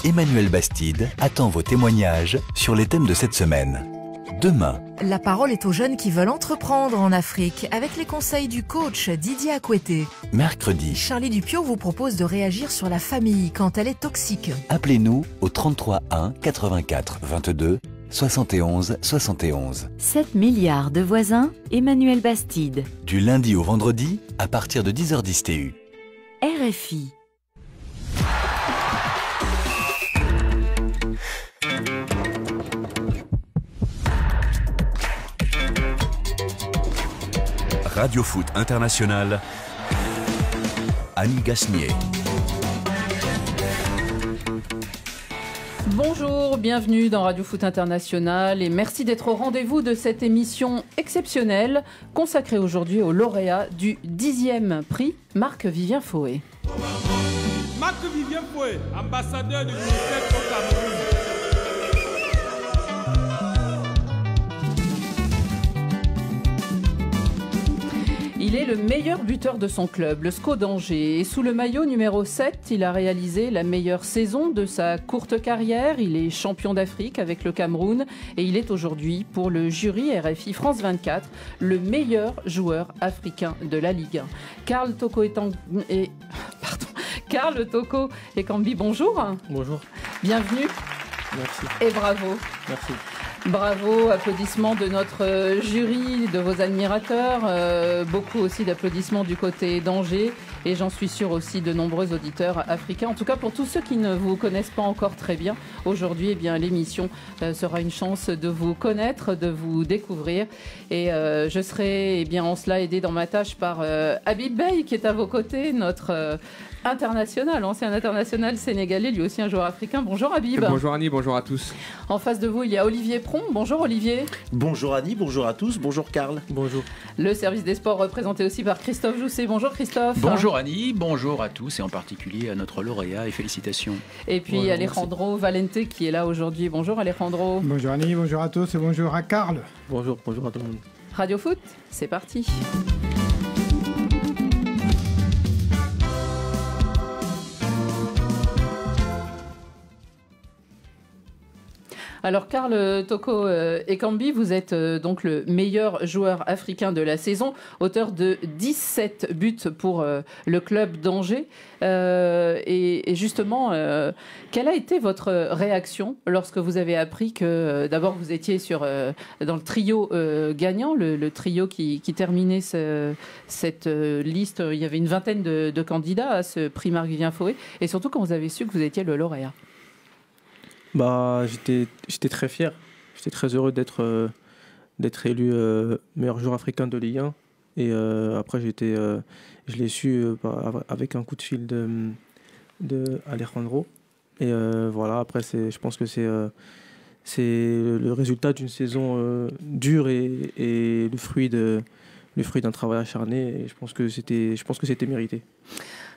Emmanuel Bastide attend vos témoignages sur les thèmes de cette semaine. Demain, la parole est aux jeunes qui veulent entreprendre en Afrique avec les conseils du coach Didier Akoueté. mercredi, Charlie Dupio vous propose de réagir sur la famille quand elle est toxique. appelez-nous au 33 1 84 22 71 71. 7 milliards de voisins, Emmanuel Bastide. Du lundi au vendredi, à partir de 10h10 TU. RFI. Radio Foot International, Annie Gasnier. Bonjour, bienvenue dans Radio Foot International et merci d'être au rendez-vous de cette émission exceptionnelle consacrée aujourd'hui au lauréat du 10e prix, Marc-Vivien Foué. Marc-Vivien Foué, ambassadeur du ministère au Cameroun. Il est le meilleur buteur de son club, le SCO d'Angers. Et sous le maillot numéro 7, il a réalisé la meilleure saison de sa courte carrière. Il est champion d'Afrique avec le Cameroun. Et il est aujourd'hui, pour le jury RFI France 24, le meilleur joueur africain de la Ligue 1. Karl Toko Ekambi, bonjour. Bonjour. Bienvenue. Merci. Et bravo. Merci. Bravo, applaudissements de notre jury, de vos admirateurs, beaucoup aussi d'applaudissements du côté d'Angers et j'en suis sûre aussi de nombreux auditeurs africains. En tout cas, pour tous ceux qui ne vous connaissent pas encore très bien, aujourd'hui, eh bien, l'émission sera une chance de vous connaître, de vous découvrir et je serai bien en cela aidée dans ma tâche par Habib Beye qui est à vos côtés, notre international, ancien international sénégalais, lui aussi un joueur africain. Bonjour Habib. Bonjour Annie, bonjour à tous. En face de vous, il y a Olivier Pron. Bonjour Olivier. Bonjour Annie, bonjour à tous, bonjour Karl. Bonjour. Le service des sports représenté aussi par Christophe Jousset. Bonjour Christophe. Bonjour Annie, bonjour à tous et en particulier à notre lauréat et félicitations. Et puis Bonjour, Alejandro Valente qui est là aujourd'hui. Bonjour Alejandro. Bonjour Annie, bonjour à tous et bonjour à Karl. Bonjour à tout le monde. Radio Foot, c'est parti. Alors Karl Toko Ekambi, vous êtes donc le meilleur joueur africain de la saison, auteur de 17 buts pour le club d'Angers. Et justement, quelle a été votre réaction lorsque vous avez appris que d'abord vous étiez dans le trio gagnant, le trio qui terminait cette liste. Il y avait une vingtaine de candidats à ce prix Marc-Vivien Foué, et surtout quand vous avez su que vous étiez le lauréat. J'étais très fier, j'étais très heureux d'être élu meilleur joueur africain de Ligue 1 et après je l'ai su avec un coup de fil de Alejandro et voilà, après je pense que c'est le résultat d'une saison dure et le fruit d'un travail acharné et je pense que c'était mérité.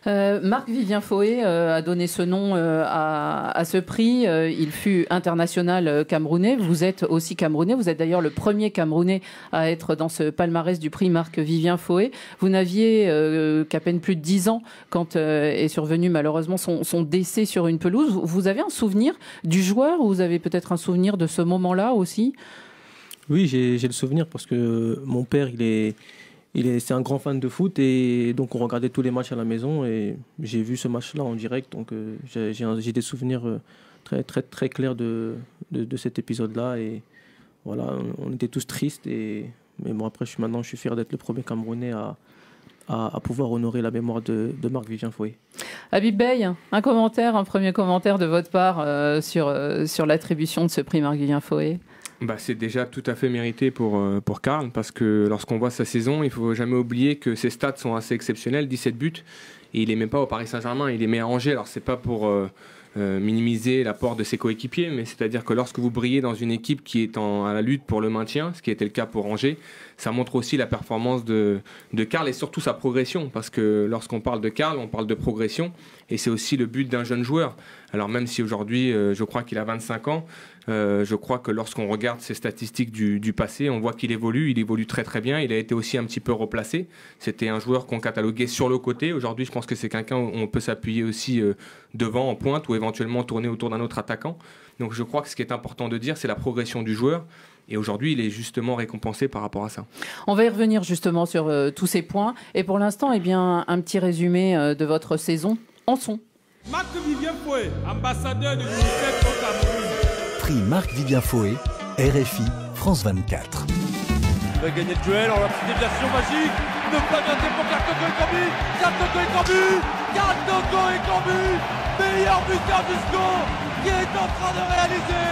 Marc-Vivien Foué a donné ce nom à ce prix. Il fut international camerounais. Vous êtes aussi camerounais. Vous êtes d'ailleurs le premier Camerounais à être dans ce palmarès du prix Marc-Vivien Foué. Vous n'aviez qu'à peine plus de 10 ans quand est survenu malheureusement son décès sur une pelouse. Vous avez un souvenir du joueur ou vous avez peut-être un souvenir de ce moment-là aussi ? Oui, j'ai le souvenir parce que mon père, c'est un grand fan de foot et donc on regardait tous les matchs à la maison et j'ai vu ce match-là en direct, donc j'ai des souvenirs très, très, très clairs de cet épisode-là et voilà, on était tous tristes mais bon, après je suis fier d'être le premier Camerounais à pouvoir honorer la mémoire de Marc-Vivien Foué. Habib Beye, un premier commentaire de votre part sur l'attribution de ce prix Marc-Vivien Foué. C'est déjà tout à fait mérité pour Karl, parce que lorsqu'on voit sa saison, il ne faut jamais oublier que ses stats sont assez exceptionnels, 17 buts, et il n'est même pas au Paris Saint-Germain, il est meilleur à Angers. Alors c'est pas pour minimiser l'apport de ses coéquipiers, mais c'est-à-dire que lorsque vous brillez dans une équipe qui est à la lutte pour le maintien, ce qui était le cas pour Angers, ça montre aussi la performance de Karl et surtout sa progression, parce que lorsqu'on parle de Karl, on parle de progression, et c'est aussi le but d'un jeune joueur. Alors même si aujourd'hui, je crois qu'il a 25 ans, je crois que lorsqu'on regarde ses statistiques du passé, on voit qu'il évolue, il évolue très très bien, il a été aussi un petit peu replacé. C'était un joueur qu'on cataloguait sur le côté. Aujourd'hui, je pense que c'est quelqu'un où on peut s'appuyer aussi devant, en pointe, ou éventuellement tourner autour d'un autre attaquant. Donc je crois que ce qui est important de dire, c'est la progression du joueur. Et aujourd'hui, il est justement récompensé par rapport à ça. On va y revenir justement sur tous ces points. Et pour l'instant, eh bien, un petit résumé de votre saison en son. Marc-Vivien Foué, ambassadeur de l'UNICEF au Cameroun. Prix Marc-Vivien Foué, RFI, France 24. Il va gagner le duel, en la petite déviation magique. Ne pas noter pour Karl Toko Ekambi. Karl Toko Ekambi. Karl Toko Ekambi, meilleur buteur du SCO, qui est en train de réaliser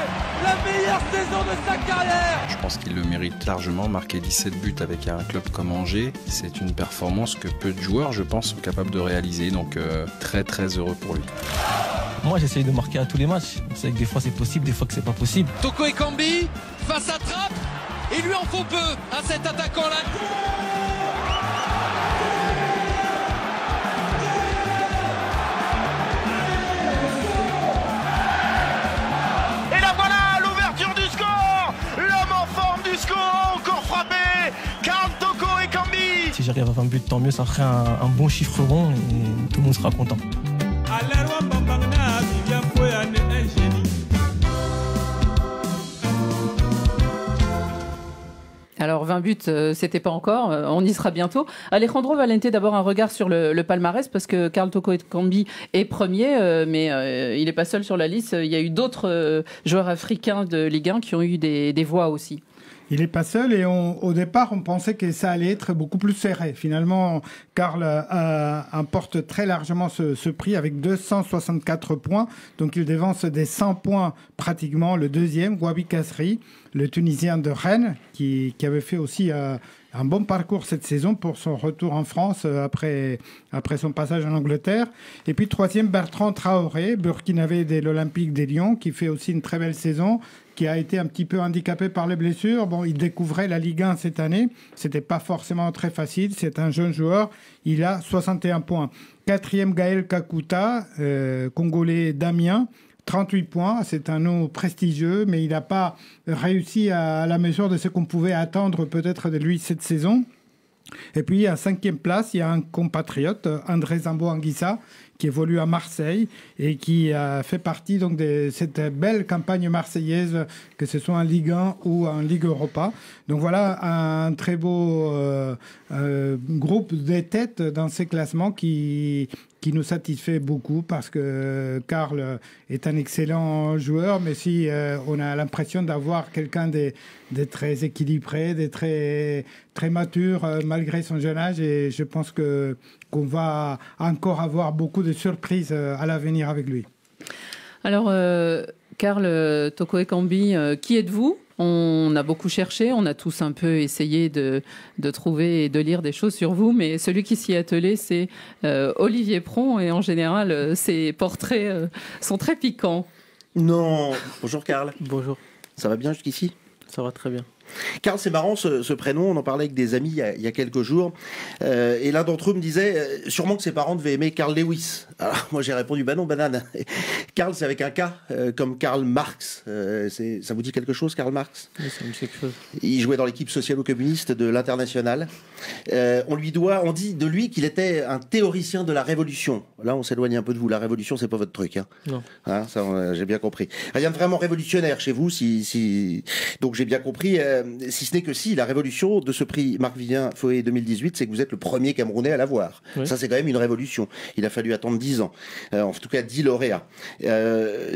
la meilleure saison de sa carrière. Je pense qu'il le mérite largement, marquer 17 buts avec un club comme Angers. C'est une performance que peu de joueurs, je pense, sont capables de réaliser. Donc très très heureux pour lui. Moi j'essaye de marquer à tous les matchs. On sait que des fois c'est possible, des fois que c'est pas possible. Toko Ekambi face à Trapp. Il lui en faut peu à cet attaquant-là. Et là voilà l'ouverture du score. L'homme en forme du score, encore frappé. Karl Toko Ekambi. Si j'arrive à 20 buts, tant mieux, ça ferait un bon chiffre rond et tout le monde sera content. Alors 20 buts, c'était pas encore, on y sera bientôt. Alejandro Valente, d'abord un regard sur le palmarès, parce que Karl Toko Ekambi est premier, mais il n'est pas seul sur la liste. Il y a eu d'autres joueurs africains de Ligue 1 qui ont eu des voix aussi. Il n'est pas seul et au départ, on pensait que ça allait être beaucoup plus serré. Finalement, Karl emporte très largement ce prix avec 264 points. Donc, il dévance des 100 points pratiquement le deuxième, Wabi Kasri, le Tunisien de Rennes, qui avait fait aussi un bon parcours cette saison pour son retour en France après son passage en Angleterre. Et puis, troisième, Bertrand Traoré, burkinabé de l'Olympique de Lyon, qui fait aussi une très belle saison, qui a été un petit peu handicapé par les blessures. Bon, il découvrait la Ligue 1 cette année. C'était pas forcément très facile. C'est un jeune joueur. Il a 61 points. Quatrième, Gaël Kakuta, Congolais d'Amiens. 38 points, c'est un nom prestigieux, mais il n'a pas réussi à la mesure de ce qu'on pouvait attendre peut-être de lui cette saison. Et puis, à 5e place, il y a un compatriote, André Zambo-Anguissa, qui évolue à Marseille et qui fait partie donc de cette belle campagne marseillaise, que ce soit en Ligue 1 ou en Ligue Europa. Donc voilà un très beau groupe de têtes dans ces classements qui nous satisfait beaucoup, parce que Karl est un excellent joueur, mais si on a l'impression d'avoir quelqu'un de très équilibré, de très, très mature malgré son jeune âge, et je pense qu'on va encore avoir beaucoup de surprises à l'avenir avec lui. Alors, Karl Toko Ekambi, qui êtes-vous ? On a beaucoup cherché, on a tous un peu essayé de trouver et de lire des choses sur vous, mais celui qui s'y est attelé, c'est Olivier Pron, et en général, ses portraits sont très piquants. Non. Bonjour Karl. Bonjour. Ça va bien jusqu'ici ? Ça va très bien. Karl, c'est marrant ce prénom, on en parlait avec des amis il y a quelques jours, et l'un d'entre eux me disait sûrement que ses parents devaient aimer Carl Lewis. Alors moi j'ai répondu bah non, banane. Karl, c'est avec un K, comme Karl Marx. Ça vous dit quelque chose, Karl Marx ? Oui, ça me dit quelque chose. Il jouait dans l'équipe socialo-communiste de l'Internationale. On dit de lui qu'il était un théoricien de la Révolution. Là, on s'éloigne un peu de vous. La Révolution, c'est pas votre truc. Hein. Non. Hein, ça, j'ai bien compris. Rien de vraiment révolutionnaire chez vous, donc j'ai bien compris. Si ce n'est que la révolution de ce prix Marc-Vivien Foué 2018, c'est que vous êtes le premier Camerounais à l'avoir. Oui. Ça, c'est quand même une révolution. Il a fallu attendre 10 ans. En tout cas, 10 lauréats.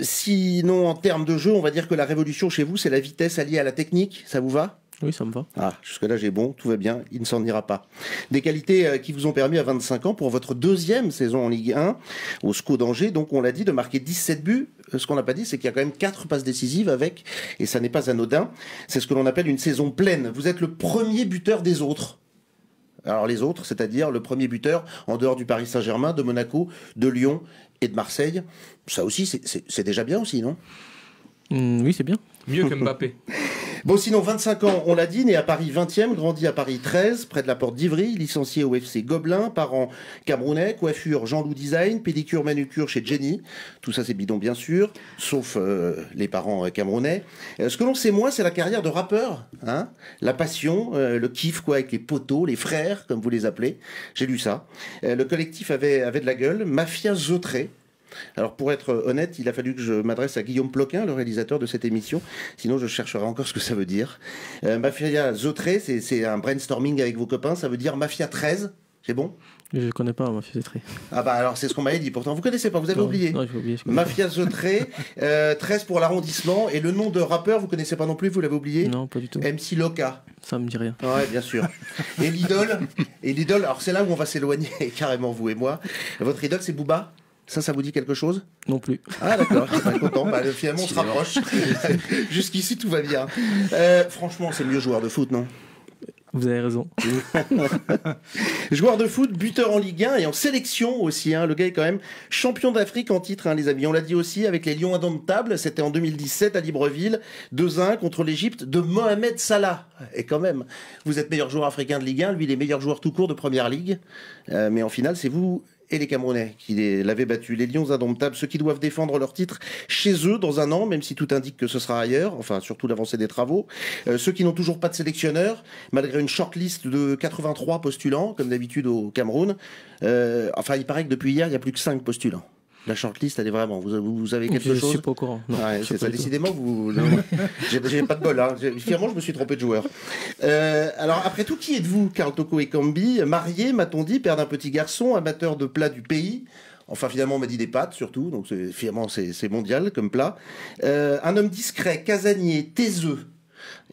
Sinon, en termes de jeu, on va dire que la révolution chez vous, c'est la vitesse alliée à la technique. Ça vous va ? Oui, ça me va. Ah, jusque-là, j'ai bon, tout va bien, il ne s'en ira pas. Des qualités qui vous ont permis à 25 ans, pour votre deuxième saison en Ligue 1, au SCO d'Angers, donc on l'a dit, de marquer 17 buts. Ce qu'on n'a pas dit, c'est qu'il y a quand même 4 passes décisives avec, et ça n'est pas anodin, c'est ce que l'on appelle une saison pleine. Vous êtes le premier buteur des autres. Alors les autres, c'est-à-dire le premier buteur en dehors du Paris Saint-Germain, de Monaco, de Lyon et de Marseille. Ça aussi, c'est déjà bien aussi, non ? Oui, c'est bien. Mieux que Mbappé. Bon, sinon, 25 ans, on l'a dit, né à Paris 20e, grandi à Paris 13, près de la porte d'Ivry, licencié au FC Gobelin, parents camerounais, coiffure Jean-Loup Design, pédicure, manucure chez Jenny. Tout ça, c'est bidon, bien sûr, sauf les parents camerounais. Ce que l'on sait moins, c'est la carrière de rappeur, hein, la passion, le kiff, quoi, avec les potos, les frères, comme vous les appelez. J'ai lu ça. Le collectif avait de la gueule. Mafia Zotré. Alors pour être honnête, il a fallu que je m'adresse à Guillaume Ploquin, le réalisateur de cette émission, sinon je chercherai encore ce que ça veut dire. Mafia Zotré, c'est un brainstorming avec vos copains, ça veut dire Mafia 13, c'est bon? Je connais pas Mafia Zotré. Ah bah alors c'est ce qu'on m'avait dit, pourtant vous connaissez pas, vous avez oublié. Non, j'ai oublié. Mafia Zotré, 13 pour l'arrondissement, et le nom de rappeur, vous connaissez pas non plus, vous l'avez oublié? Non, pas du tout. MC Loca. Ça me dit rien. Ouais, bien sûr. Et l'idole, alors c'est là où on va s'éloigner carrément, vous et moi. Votre idole, c'est Booba? Ça vous dit quelque chose? Non plus. Ah d'accord, je suis pas content. Bah, finalement, on se rapproche. Jusqu'ici, tout va bien. Franchement, c'est le mieux joueur de foot, non? Vous avez raison. Joueur de foot, buteur en Ligue 1 et en sélection aussi. Hein. Le gars est quand même champion d'Afrique en titre, hein, les amis. On l'a dit aussi avec les Lions indomptables. C'était en 2017 à Libreville. 2-1 contre l'Égypte de Mohamed Salah. Et quand même, vous êtes meilleur joueur africain de Ligue 1. Lui, il est meilleur joueur tout court de Première Ligue. Mais en finale, c'est vous et les Camerounais qui l'avaient battu. Les Lions indomptables, ceux qui doivent défendre leur titre chez eux dans un an, même si tout indique que ce sera ailleurs, enfin surtout l'avancée des travaux. Ceux qui n'ont toujours pas de sélectionneur, malgré une shortlist de 83 postulants, comme d'habitude au Cameroun. Enfin, il paraît que depuis hier, il n'y a plus que 5 postulants. La shortlist, elle est vraiment. Vous avez quelque chose? Je suis pas au courant. Non, ouais, c'est ça. Décidément, j'ai pas de bol. Hein. Finalement, je me suis trompé de joueur. Alors, après tout, qui êtes-vous, Karl Toko Ekambi? Marié, m'a-t-on dit, père d'un petit garçon, amateur de plats du pays. Enfin, finalement, on m'a dit des pâtes, surtout. Donc, finalement, c'est mondial comme plat. Un homme discret, casanier, taiseux.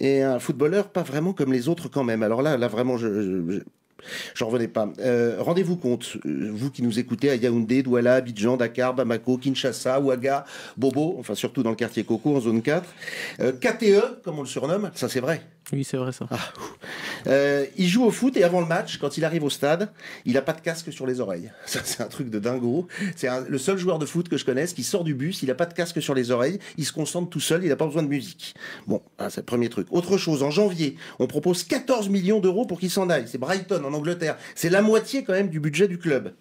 Et un footballeur pas vraiment comme les autres quand même. Alors là vraiment, j'en revenais pas. Rendez-vous compte, vous qui nous écoutez à Yaoundé, Douala, Abidjan, Dakar, Bamako, Kinshasa, Ouaga, Bobo, enfin surtout dans le quartier Coco en zone 4. KTE, comme on le surnomme, ça c'est vrai. Oui, c'est vrai ça. Il joue au foot et avant le match, quand il arrive au stade, il n'a pas de casque sur les oreilles. Ça, c'est un truc de dingo. C'est le seul joueur de foot que je connaisse qui sort du bus, il n'a pas de casque sur les oreilles, il se concentre tout seul, il n'a pas besoin de musique. Bon, c'est le premier truc. Autre chose, en janvier, on propose 14 millions d'euros pour qu'il s'en aille. C'est Brighton en Angleterre. C'est la moitié quand même du budget du club.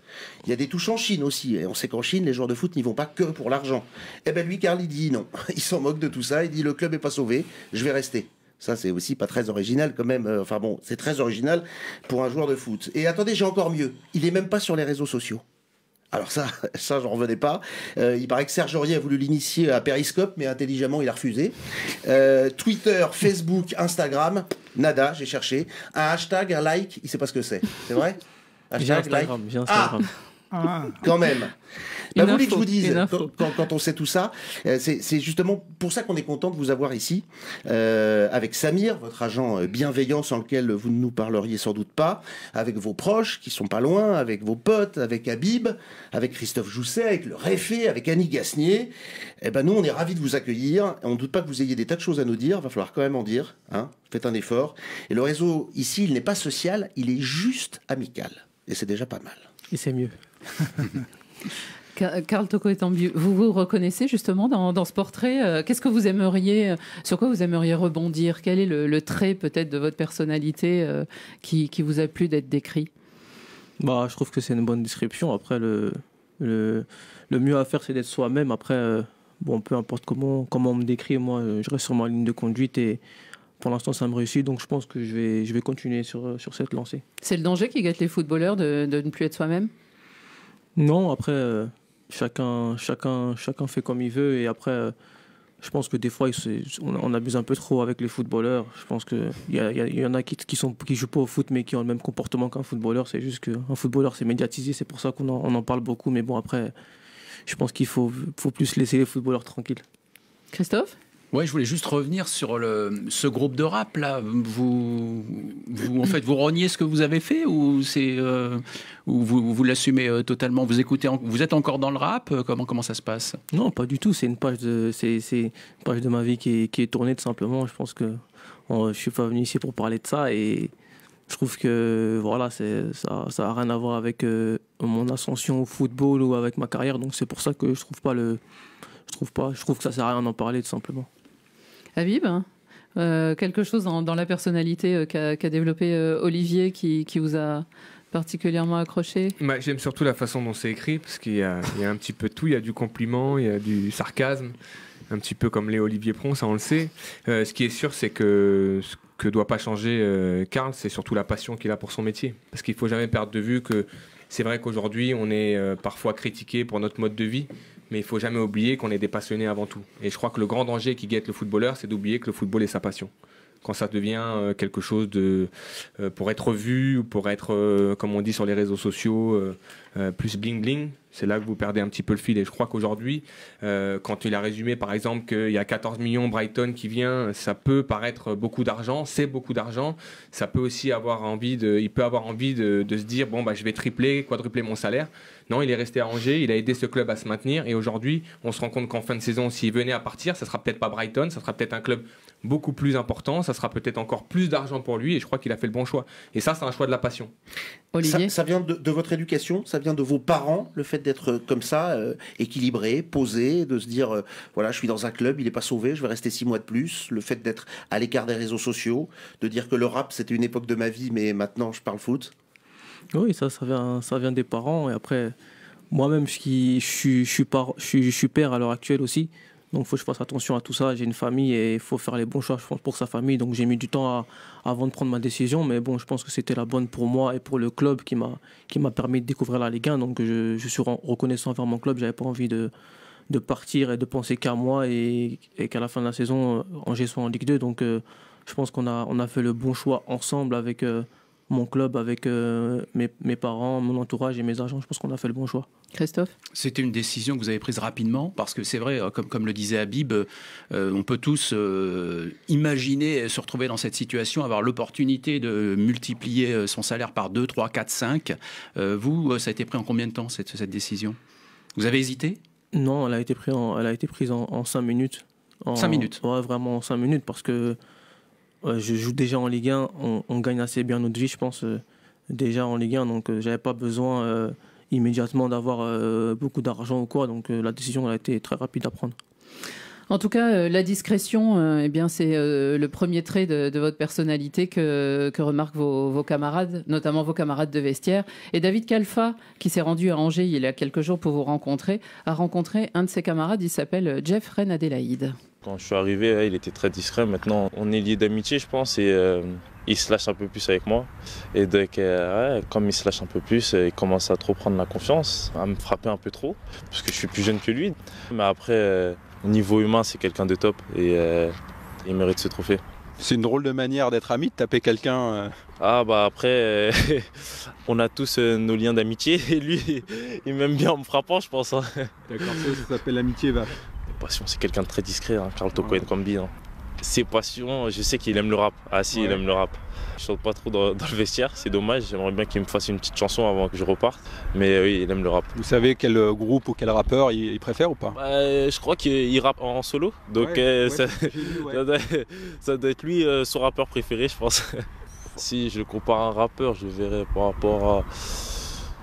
Il y a des touches en Chine aussi. Et on sait qu'en Chine, les joueurs de foot n'y vont pas que pour l'argent. Eh ben lui, Karl, il dit non. Il s'en moque de tout ça. Il dit le club est pas sauvé, je vais rester. Ça, c'est aussi pas très original quand même. Enfin bon, c'est très original pour un joueur de foot. Et attendez, j'ai encore mieux. Il est même pas sur les réseaux sociaux. Alors ça, j'en revenais pas. Il paraît que Serge Aurier a voulu l'initier à Periscope, mais intelligemment, il a refusé. Twitter, Facebook, Instagram, nada, j'ai cherché. Un hashtag, un like, il sait pas ce que c'est. C'est vrai? Hashtag, j'ai Instagram. Quand même. Bah, vous voulez que je vous dise, quand on sait tout ça, c'est justement pour ça qu'on est content de vous avoir ici, avec Samir, votre agent bienveillant sans lequel vous ne nous parleriez sans doute pas, avec vos proches qui sont pas loin, avec vos potes, avec Habib, avec Christophe Jousset, avec le Réfé, avec Annie Gasnier. Eh ben nous, on est ravis de vous accueillir. On ne doute pas que vous ayez des tas de choses à nous dire. Va falloir quand même en dire. Hein. Faites un effort. Et le réseau ici, il n'est pas social, il est juste amical. Et c'est déjà pas mal. Et c'est mieux. Karl Toko Ekambi, vous vous reconnaissez justement dans ce portrait. Qu'est-ce que vous aimeriez, sur quoi vous aimeriez rebondir? Quel est le trait peut-être de votre personnalité qui vous a plu d'être décrit? Je trouve que c'est une bonne description. Après, le mieux à faire, c'est d'être soi-même. Après, peu importe comment on me décrit, moi, je reste sur ma ligne de conduite et pour l'instant, ça me réussit. Donc, je pense que je vais continuer sur cette lancée. C'est le danger qui guette les footballeurs de ne plus être soi-même? Non, après, chacun fait comme il veut. Et après, je pense que des fois, on abuse un peu trop avec les footballeurs. Je pense qu'il y en a qui jouent pas au foot, mais qui ont le même comportement qu'un footballeur. C'est juste qu'un footballeur, c'est médiatisé. C'est pour ça qu'on en parle beaucoup. Mais bon, après, je pense qu'il faut plus laisser les footballeurs tranquilles. Christophe ? Ouais, je voulais juste revenir sur ce groupe de rap là. Vous reniez ce que vous avez fait ou vous l'assumez totalement? Vous écoutez, vous êtes encore dans le rap? Comment ça se passe? Non, pas du tout. C'est une page de ma vie qui est tournée tout simplement. Je pense que je suis pas venu ici pour parler de ça et je trouve que voilà, ça a rien à voir avec mon ascension au football ou avec ma carrière. Donc c'est pour ça que je trouve que ça sert à rien d'en parler tout simplement. Habib, quelque chose dans la personnalité qu'a développé Olivier qui vous a particulièrement accroché? J'aime surtout la façon dont c'est écrit, parce qu'il y a un petit peu de tout. Il y a du compliment, il y a du sarcasme, un petit peu comme les Olivier Pron, ça on le sait. Ce qui est sûr, c'est que ce que doit pas changer Karl, c'est surtout la passion qu'il a pour son métier. Parce qu'il faut jamais perdre de vue que c'est vrai qu'aujourd'hui, on est parfois critiqué pour notre mode de vie, mais il faut jamais oublier qu'on est des passionnés avant tout. Et je crois que le grand danger qui guette le footballeur, c'est d'oublier que le football est sa passion. Quand ça devient quelque chose pour être vu ou pour être, comme on dit sur les réseaux sociaux, plus bling-bling, c'est là que vous perdez un petit peu le fil. Et je crois qu'aujourd'hui, quand il a résumé par exemple qu'il y a 14 millions Brighton qui vient, ça peut paraître beaucoup d'argent, c'est beaucoup d'argent. Ça peut aussi avoir envie il peut avoir envie de se dire bon bah je vais tripler, quadrupler mon salaire. Non, il est resté à Angers, il a aidé ce club à se maintenir et aujourd'hui, on se rend compte qu'en fin de saison, s'il venait à partir, ça sera peut-être pas Brighton, ça sera peut-être un club beaucoup plus important, ça sera peut-être encore plus d'argent pour lui et je crois qu'il a fait le bon choix. Et ça, c'est un choix de la passion. Olivier, ça vient de votre éducation, ça vient de vos parents, le fait d'être comme ça, équilibré, posé, de se dire voilà, je suis dans un club, il n'est pas sauvé, je vais rester 6 mois de plus, le fait d'être à l'écart des réseaux sociaux, de dire que le rap c'était une époque de ma vie, mais maintenant je parle foot. Oui, ça vient des parents et après, moi-même je suis père à l'heure actuelle aussi. Donc il faut que je fasse attention à tout ça. J'ai une famille et il faut faire les bons choix je pense, pour sa famille. Donc j'ai mis du temps avant de prendre ma décision. Mais bon, je pense que c'était la bonne pour moi et pour le club qui m'a permis de découvrir la Ligue 1. Donc je suis reconnaissant envers mon club. Je n'avais pas envie de partir et de penser qu'à moi et qu'à la fin de la saison, Angers soit en Ligue 2. Donc je pense qu'on a fait le bon choix ensemble avec mon club, avec mes parents, mon entourage et mes agents. Je pense qu'on a fait le bon choix. Christophe ? C'était une décision que vous avez prise rapidement parce que c'est vrai, comme le disait Habib, on peut tous imaginer se retrouver dans cette situation, avoir l'opportunité de multiplier son salaire par 2, 3, 4, 5. Vous, ça a été pris en combien de temps cette décision ? Vous avez hésité ? Non, elle a été prise en 5 minutes. 5 minutes ? Ouais, vraiment en 5 minutes parce que je joue déjà en Ligue 1, on gagne assez bien notre vie, je pense, déjà en Ligue 1, donc j'avais pas besoin immédiatement d'avoir beaucoup d'argent ou quoi, donc la décision elle a été très rapide à prendre. En tout cas, la discrétion, eh bien, c'est le premier trait de votre personnalité que remarquent vos camarades, notamment vos camarades de vestiaire. Et David Kalfa, qui s'est rendu à Angers il y a quelques jours pour vous rencontrer, a rencontré un de ses camarades, il s'appelle Jeff Ren Adélaïde. Quand je suis arrivé, il était très discret. Maintenant, on est liés d'amitié, je pense, et il se lâche un peu plus avec moi. Et donc, comme il se lâche un peu plus, il commence à trop prendre la confiance, à me frapper un peu trop, parce que je suis plus jeune que lui. Mais après, au niveau humain, c'est quelqu'un de top et il mérite ce trophée. C'est une drôle de manière d'être ami, de taper quelqu'un. Ah bah après, on a tous nos liens d'amitié et lui, il m'aime bien en me frappant, je pense. Hein. D'accord, ça s'appelle l'amitié, va. Passion, c'est quelqu'un de très discret, hein, Karl Toko Ekambi. Hein. Ses passions, je sais qu'il aime le rap. Ah si, il aime le rap. Je chante pas trop dans le vestiaire, c'est dommage. J'aimerais bien qu'il me fasse une petite chanson avant que je reparte. Mais oui, il aime le rap. Vous savez quel groupe ou quel rappeur il préfère ou pas? Je crois qu'il rappe en solo. Donc ça doit être lui son rappeur préféré, je pense. Si je le compare à un rappeur, je verrais par rapport à...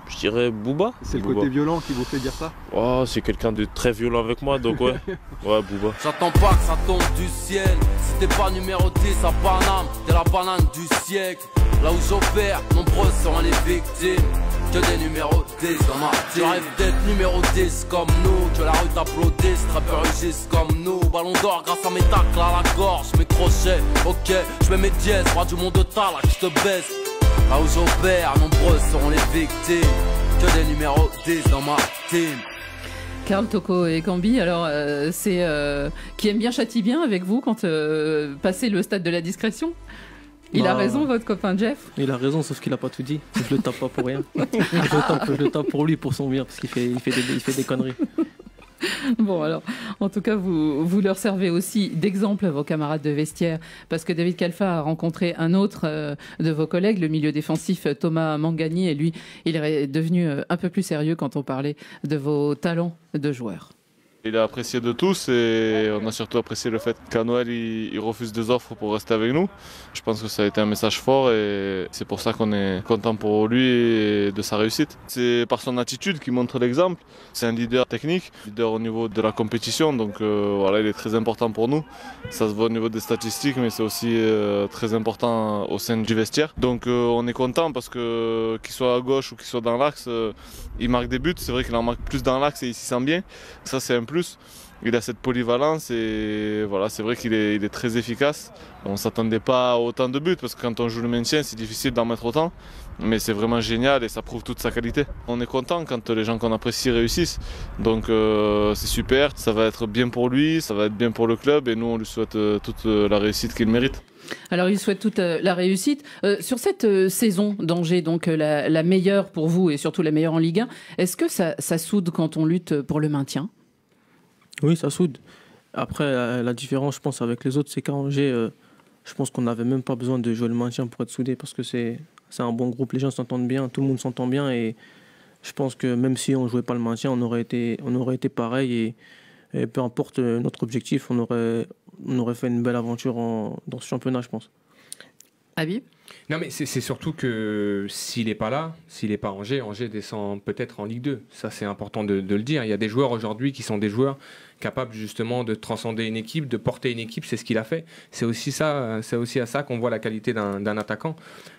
Je dirais Booba. C'est le côté violent qui vous fait dire ça? Oh, c'est quelqu'un de très violent avec moi, donc ouais. Ouais, Booba. J'attends pas que ça tombe du ciel. Si t'es pas numéro 10 à Paname, t'es la banane du siècle. Là où j'opère, nombreux sont les victimes. Que des numéros 10 dans ma team. Je rêve d'être numéro 10 comme nous. Que la rue t'applaudisse, trappeurs rugissent comme nous. Ballon d'or grâce à mes tacles à la gorge. Mes crochets, ok, je mets mes dièses. Roi du monde de talent, je te baisse. Là où j'opère, nombreux seront les victimes. Que des numéros 10 dans ma team. Karl Toko Ekambi, alors c'est qui aime bien châtie bien avec vous quand passez le stade de la discrétion. Il a raison, votre copain Jeff. Il a raison, sauf qu'il a pas tout dit. Je le tape pas pour rien. je le tape pour lui, pour son bien, parce qu'il fait des conneries. Bon, alors, en tout cas, vous leur servez aussi d'exemple à vos camarades de vestiaire, parce que David Kalfa a rencontré un autre de vos collègues, le milieu défensif Thomas Mangani, et lui, il est devenu un peu plus sérieux quand on parlait de vos talents de joueur. Il est apprécié de tous et on a surtout apprécié le fait qu'à Noël, il refuse des offres pour rester avec nous. Je pense que ça a été un message fort et c'est pour ça qu'on est content pour lui et de sa réussite. C'est par son attitude qu'il montre l'exemple. C'est un leader technique, leader au niveau de la compétition, donc voilà, il est très important pour nous. Ça se voit au niveau des statistiques, mais c'est aussi très important au sein du vestiaire. Donc on est content parce que qu'il soit à gauche ou qu'il soit dans l'axe, il marque des buts. C'est vrai qu'il en marque plus dans l'axe et il s'y sent bien. Ça, c'est un plus. Il a cette polyvalence et voilà, c'est vrai qu'il est très efficace. On ne s'attendait pas à autant de buts parce que quand on joue le maintien, c'est difficile d'en mettre autant. Mais c'est vraiment génial et ça prouve toute sa qualité. On est content quand les gens qu'on apprécie réussissent. Donc c'est super, ça va être bien pour lui, ça va être bien pour le club et nous on lui souhaite toute la réussite qu'il mérite. Alors, il souhaite toute la réussite. Sur cette saison d'Angers, donc la meilleure pour vous et surtout la meilleure en Ligue 1, est-ce que ça soude quand on lutte pour le maintien ? Oui, ça soude. Après, la différence, je pense, avec les autres, c'est qu'à Angers, je pense qu'on n'avait même pas besoin de jouer le maintien pour être soudés parce que c'est un bon groupe, les gens s'entendent bien, tout le monde s'entend bien et je pense que même si on ne jouait pas le maintien, on aurait été pareil et peu importe notre objectif, on aurait fait une belle aventure dans ce championnat, je pense. Habib ? Non, mais c'est surtout que s'il n'est pas là, s'il n'est pas à Angers, Angers descend peut-être en Ligue 2. Ça, c'est important de le dire. Il y a des joueurs aujourd'hui qui sont des joueurs capables justement de transcender une équipe, de porter une équipe. C'est ce qu'il a fait. C'est aussi à ça qu'on voit la qualité d'un attaquant.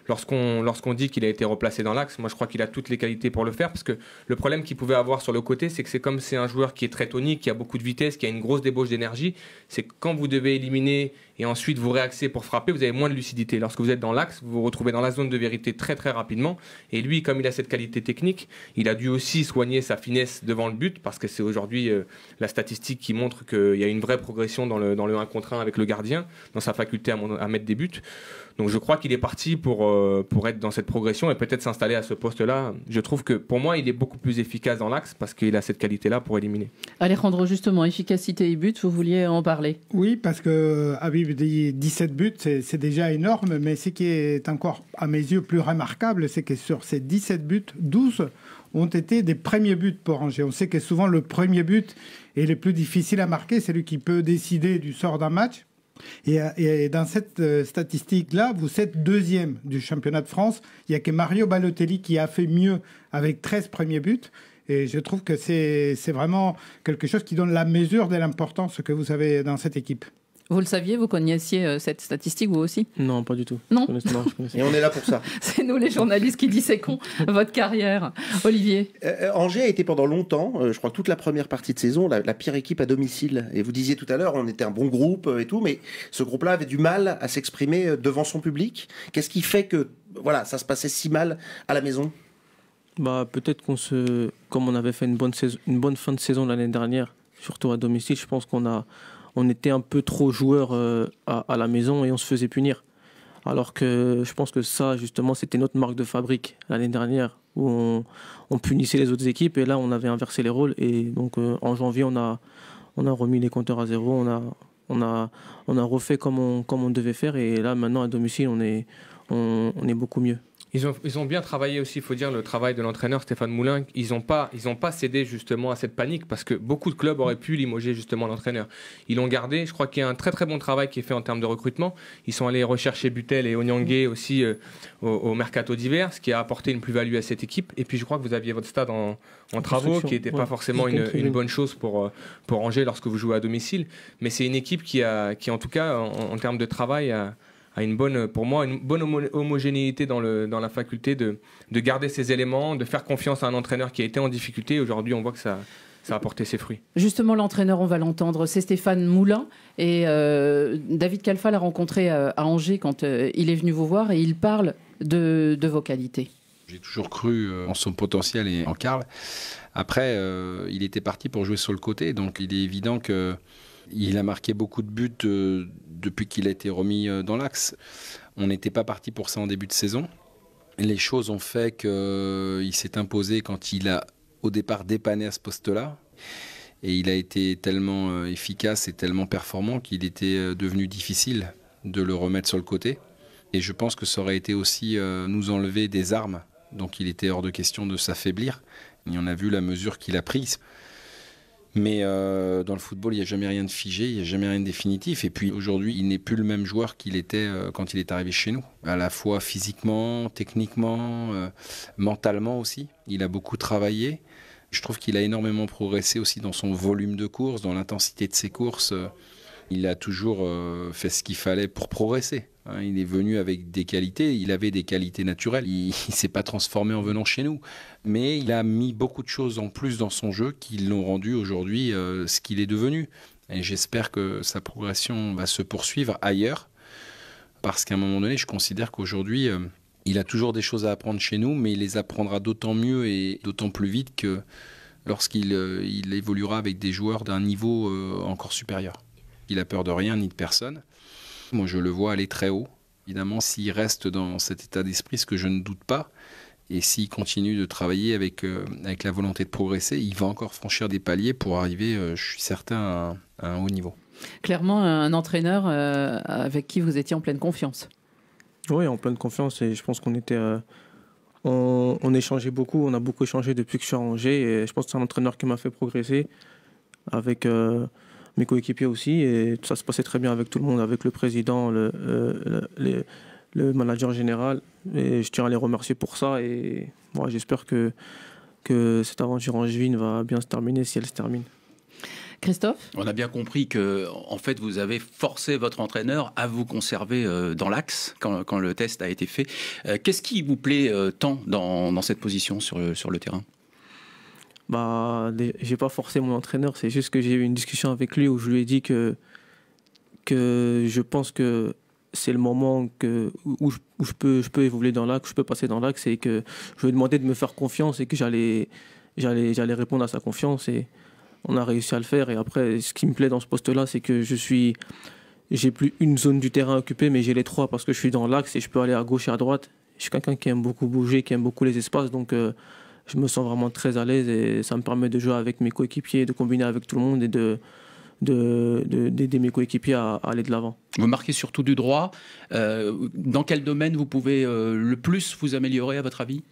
Lorsqu'on dit qu'il a été replacé dans l'axe, moi je crois qu'il a toutes les qualités pour le faire parce que le problème qu'il pouvait avoir sur le côté, c'est que c'est un joueur qui est très tonique, qui a beaucoup de vitesse, qui a une grosse débauche d'énergie. C'est que quand vous devez éliminer et ensuite vous réaxer pour frapper, vous avez moins de lucidité. Lorsque vous êtes dans l'axe, vous vous retrouvez dans la zone de vérité très très rapidement. Et lui, comme il a cette qualité technique, il a dû aussi soigner sa finesse devant le but parce que c'est aujourd'hui la statistique qui montre qu'il y a une vraie progression dans le 1 contre 1 avec le gardien, dans sa faculté à mettre des buts. Donc je crois qu'il est parti pour être dans cette progression et peut-être s'installer à ce poste-là. Je trouve que pour moi, il est beaucoup plus efficace dans l'axe parce qu'il a cette qualité-là pour éliminer. Alejandro, justement, efficacité et but, vous vouliez en parler ? Oui, parce que Habib dit 17 buts, c'est déjà énorme, mais ce qui est encore, à mes yeux, plus remarquable, c'est que sur ces 17 buts, 12 ont été des premiers buts pour Angers. On sait que souvent le premier but est le plus difficile à marquer, c'est lui qui peut décider du sort d'un match. Et dans cette statistique-là, vous êtes deuxième du championnat de France. Il n'y a que Mario Balotelli qui a fait mieux avec 13 premiers buts. Et je trouve que c'est vraiment quelque chose qui donne la mesure de l'importance que vous avez dans cette équipe. Vous le saviez, vous connaissiez cette statistique, vous aussi ? Non, pas du tout. Non. Je connaissais. Et on est là pour ça. C'est nous les journalistes qui disséquons votre carrière. Olivier ? Angers a été pendant longtemps, je crois toute la première partie de saison, la pire équipe à domicile. Et vous disiez tout à l'heure, on était un bon groupe et tout, mais ce groupe-là avait du mal à s'exprimer devant son public. Qu'est-ce qui fait que voilà, ça se passait si mal à la maison ? Peut-être comme on avait fait une bonne fin de saison l'année dernière, surtout à domicile, je pense on était un peu trop joueurs à la maison et on se faisait punir. Alors que je pense que ça, justement, c'était notre marque de fabrique l'année dernière, où on punissait les autres équipes et là, on avait inversé les rôles. Et donc, en janvier, on a remis les compteurs à zéro, on a refait comme on devait faire. Et là, maintenant, à domicile, on est beaucoup mieux. Ils ont bien travaillé aussi, il faut dire, le travail de l'entraîneur Stéphane Moulin. Ils n'ont pas cédé justement à cette panique parce que beaucoup de clubs auraient pu limoger justement l'entraîneur. Ils l'ont gardé. Je crois qu'il y a un très très bon travail qui est fait en termes de recrutement. Ils sont allés rechercher Butel et Onyangué aussi au mercato d'hiver, ce qui a apporté une plus-value à cette équipe. Et puis je crois que vous aviez votre stade en travaux, qui n'était pas forcément une bonne chose pour Angers lorsque vous jouez à domicile. Mais c'est une équipe qui en tout cas, en termes de travail, a une bonne homogénéité dans la faculté de garder ses éléments, de faire confiance à un entraîneur qui a été en difficulté. Aujourd'hui, on voit que ça a porté ses fruits. Justement, l'entraîneur, on va l'entendre, c'est Stéphane Moulin. Et David Kalfa l'a rencontré à Angers quand il est venu vous voir et il parle de vos qualités. J'ai toujours cru en son potentiel et en Karl. Après, il était parti pour jouer sur le côté, donc il est évident qu'il a marqué beaucoup de buts depuis qu'il a été remis dans l'axe. On n'était pas parti pour ça en début de saison. Les choses ont fait qu'il s'est imposé quand il a au départ dépanné à ce poste-là. Et il a été tellement efficace et tellement performant qu'il était devenu difficile de le remettre sur le côté. Et je pense que ça aurait été aussi nous enlever des armes. Donc il était hors de question de s'affaiblir. Et on a vu la mesure qu'il a prise. Mais dans le football, il n'y a jamais rien de figé, il n'y a jamais rien de définitif. Et puis aujourd'hui, il n'est plus le même joueur qu'il était quand il est arrivé chez nous. À la fois physiquement, techniquement, mentalement aussi. Il a beaucoup travaillé. Je trouve qu'il a énormément progressé aussi dans son volume de course, dans l'intensité de ses courses. Il a toujours fait ce qu'il fallait pour progresser. Il est venu avec des qualités, il avait des qualités naturelles. Il ne s'est pas transformé en venant chez nous. Mais il a mis beaucoup de choses en plus dans son jeu qui l'ont rendu aujourd'hui ce qu'il est devenu. Et j'espère que sa progression va se poursuivre ailleurs. Parce qu'à un moment donné, je considère qu'aujourd'hui, il a toujours des choses à apprendre chez nous, mais il les apprendra d'autant mieux et d'autant plus vite que lorsqu'il il évoluera avec des joueurs d'un niveau encore supérieur. Il n'a peur de rien ni de personne. Moi, je le vois aller très haut. Évidemment, s'il reste dans cet état d'esprit, ce que je ne doute pas, et s'il continue de travailler avec la volonté de progresser, il va encore franchir des paliers pour arriver, je suis certain, à un haut niveau. Clairement, un entraîneur avec qui vous étiez en pleine confiance. Oui, en pleine confiance. Et je pense qu'on était... on échangeait beaucoup. On a beaucoup échangé depuis que je suis à Angers. Et je pense que c'est un entraîneur qui m'a fait progresser avec... mes coéquipiers aussi, et ça se passait très bien avec tout le monde, avec le président, le manager général, et je tiens à les remercier pour ça, et moi, j'espère que cette aventure angevine va bien se terminer si elle se termine. Christophe ? On a bien compris que, en fait, vous avez forcé votre entraîneur à vous conserver dans l'axe quand le test a été fait. Qu'est-ce qui vous plaît tant dans cette position sur le terrain ? J'ai pas forcé mon entraîneur, c'est juste que j'ai eu une discussion avec lui où je lui ai dit que je pense que c'est le moment où je peux évoluer dans l'axe, je peux passer dans l'axe, et que je lui ai demandé de me faire confiance et que j'allais répondre à sa confiance, et on a réussi à le faire. Et après, ce qui me plaît dans ce poste-là, c'est que j'ai plus une zone du terrain occupée, mais j'ai les trois parce que je suis dans l'axe et je peux aller à gauche et à droite. Je suis quelqu'un qui aime beaucoup bouger, qui aime beaucoup les espaces, donc je me sens vraiment très à l'aise, et ça me permet de jouer avec mes coéquipiers, de combiner avec tout le monde et d'aider mes coéquipiers à aller de l'avant. Vous marquez surtout du droit. Dans quel domaine vous pouvez le plus vous améliorer, à votre avis ?